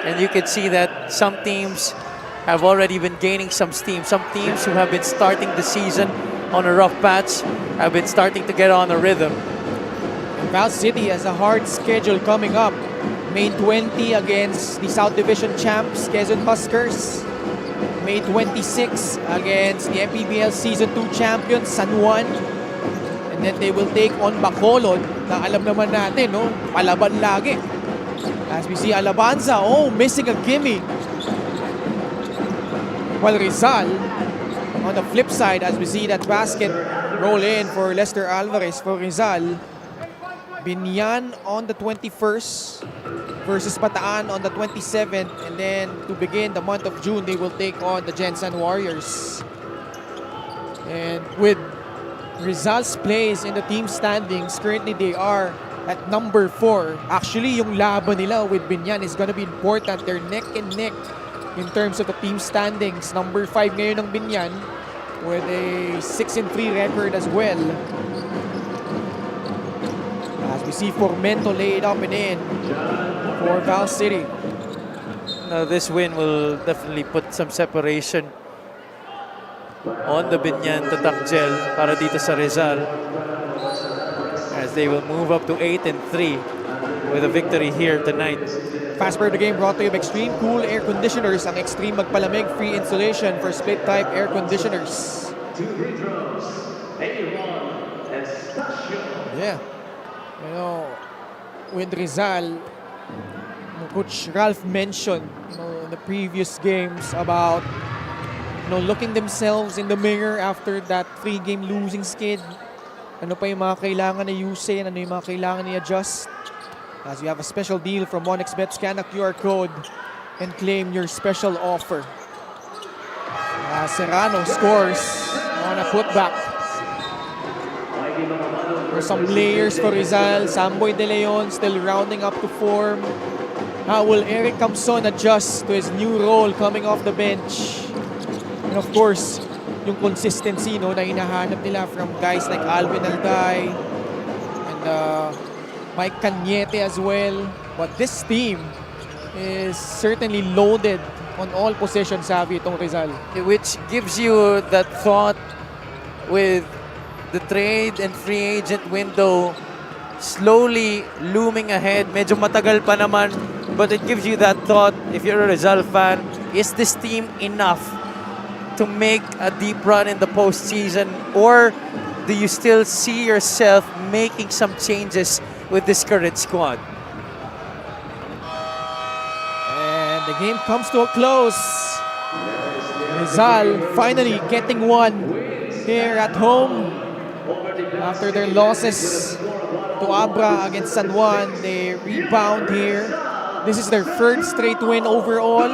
And you can see that some teams have already been gaining some steam. Some teams who have been starting the season on a rough patch have been starting to get on a rhythm. Val City has a hard schedule coming up. May 20 against the South Division champs, Quezon Huskers. May 26 against the MPBL Season 2 champions, San Juan. And then they will take on Bacolod, na alam naman natin, no? Palaban lagi. As we see Alabanza, missing a gimme. While Rizal on the flip side, as we see that basket roll in for Lester Alvarez for Rizal. Binyan on the 21st versus Bataan on the 27th. And then to begin the month of June, they will take on the Jensen Warriors. And with Rizal's place in the team standings, currently they are at number 4. Actually, yung laban nila with Binyan is gonna be important. They're neck and neck in terms of the team standings. Number 5 ngayon ng Binyan with a 6-3 record as well. As we see Formento laid up and in for Val City. Now this win will definitely put some separation on the Binyan to Takjel para dito sa Rizal, as they will move up to 8-3 with a victory here tonight. Fast per the game brought to you by Extreme Cool Air Conditioners. Ang Extreme magpalamig, free installation for split type air conditioners. Yeah. You know, with Rizal, Coach Ralph mentioned, in the previous games about, looking themselves in the mirror after that 3-game losing skid. Ano pa yung mga kailangan na ayusin, ano yung mga kailangan i-adjust. As you have a special deal from 1xBet, scan a QR code and claim your special offer. Serrano scores on a putback. For some players for Rizal, Samboy De Leon still rounding up to form. How will Eric Camson adjust to his new role coming off the bench? And of course, yung consistency na hinahanap nila from guys like Alvin Alday and Mike Cañete as well. But this team is certainly loaded on all positions, Savi, itong Rizal. Which gives you that thought with the trade and free agent window slowly looming ahead. Medyo matagal pa naman, but it gives you that thought, if you're a Rizal fan, is this team enough to make a deep run in the postseason, or do you still see yourself making some changes with this current squad? And the game comes to a close. Rizal finally getting one here at home. After their losses to Abra against San Juan, they rebound here. This is their third straight win overall.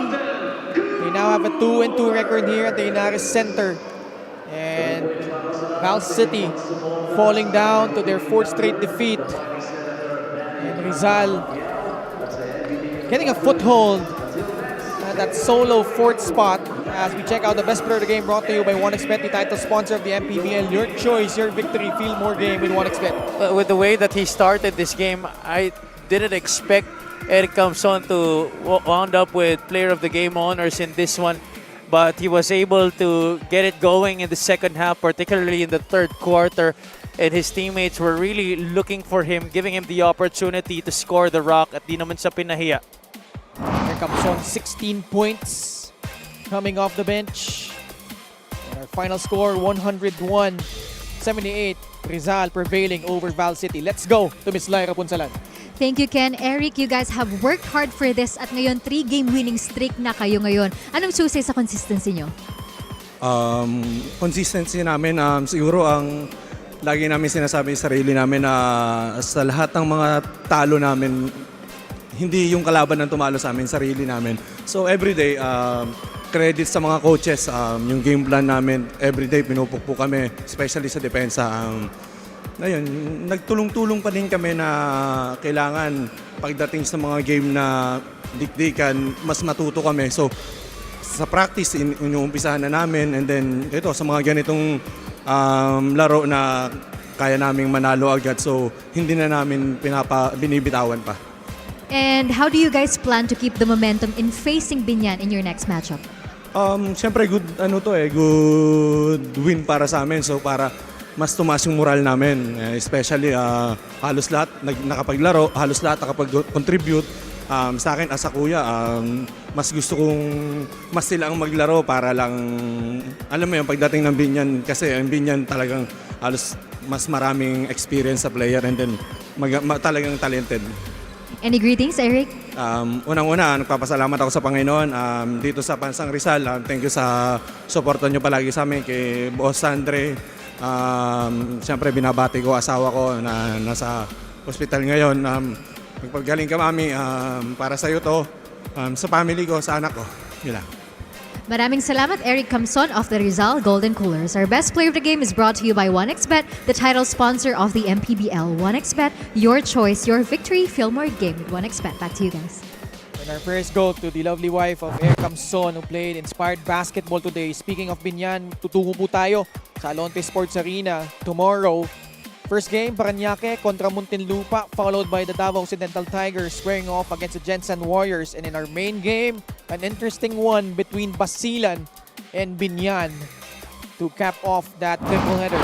They now have a 2-2 record here at the Inares Center. And Val City falling down to their 4th straight defeat. And Rizal getting a foothold at that solo 4th spot. As we check out the best player of the game brought to you by 1xBet, the title sponsor of the MPBL. Your choice, your victory, feel more game with 1xBet. With the way that he started this game, I didn't expect Eric Camson to wound up with player of the game honors in this one, but he was able to get it going in the second half, particularly in the third quarter, and his teammates were really looking for him, giving him the opportunity to score the rock at di naman sa pinahiya. Here comes on 16 points coming off the bench. And our final score, 101-78. Rizal prevailing over Val City. Let's go to Miss Lyra Punsalan. Thank you, Ken. Eric, you guys have worked hard for this at ngayon 3-game winning streak na kayo ngayon. Anong susi sa consistency nyo? Consistency namin, siguro ang lagi namin sinasabi sa sarili namin na sa lahat ng mga talo namin, hindi yung kalaban ng tumalo sa amin, sarili namin. So everyday, credit sa mga coaches, yung game plan namin, everyday pinupukpok kami, especially sa depensa. Ayun, nagtulong-tulong pa din kami na kailangan pagdating sa mga game na dikdikan, mas matuto kami. So sa practice, inuumpisahan na namin, and then ito, sa mga ganitong laro na kaya naming manalo agad, so hindi na namin binibitawan pa. And how do you guys plan to keep the momentum in facing Binyan in your next matchup? Siyempre good win para sa amin, so para mas tumaas yung moral namin, especially halos lahat nakapaglaro, halos lahat nakapag-contribute. Sa akin as a kuya, mas gusto kong mas sila ang maglaro para lang, alam mo yung pagdating ng Binyan, kasi ang Binyan talagang halos mas maraming experience sa player, and then talagang talented. Any greetings, Eric? Unang-una, nagpapasalamat ako sa Panginoon dito sa Pansang Rizal. Thank you sa suporta nyo palagi sa amin kay Boss Andre. Siyempre, binabati ko asawa ko na nasa hospital ngayon. Magpagaling ka, Mami. Para sa iyo to, sa family ko, sa anak ko. Yun lang. Maraming salamat, Eric Camson of the Rizal Golden Coolers. Our best player of the game is brought to you by 1xBet, the title sponsor of the MPBL. 1xBet, your choice, your victory. Feel more game with 1xBet. Back to you guys. And our first goal to the lovely wife of Eric Camson who played inspired basketball today. Speaking of Binyan, tutungo po tayo sa Alonte Sports Arena tomorrow. First game, Parañaque kontra Muntinlupa, followed by the Davao Occidental Tigers squaring off against the Jensen Warriors. And in our main game, an interesting one between Basilan and Binyan to cap off that triple header.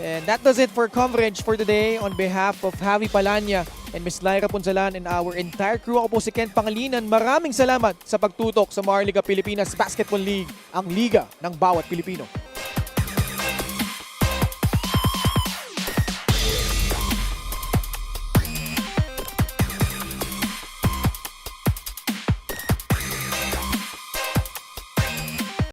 And that does it for coverage for today. On behalf of Javi Palanya and Miss Lyra Punzalan and our entire crew, ako po si Ken Pangilinan. Maraming salamat sa pagtutok sa Maharlika Pilipinas Basketball League, ang liga ng bawat Pilipino.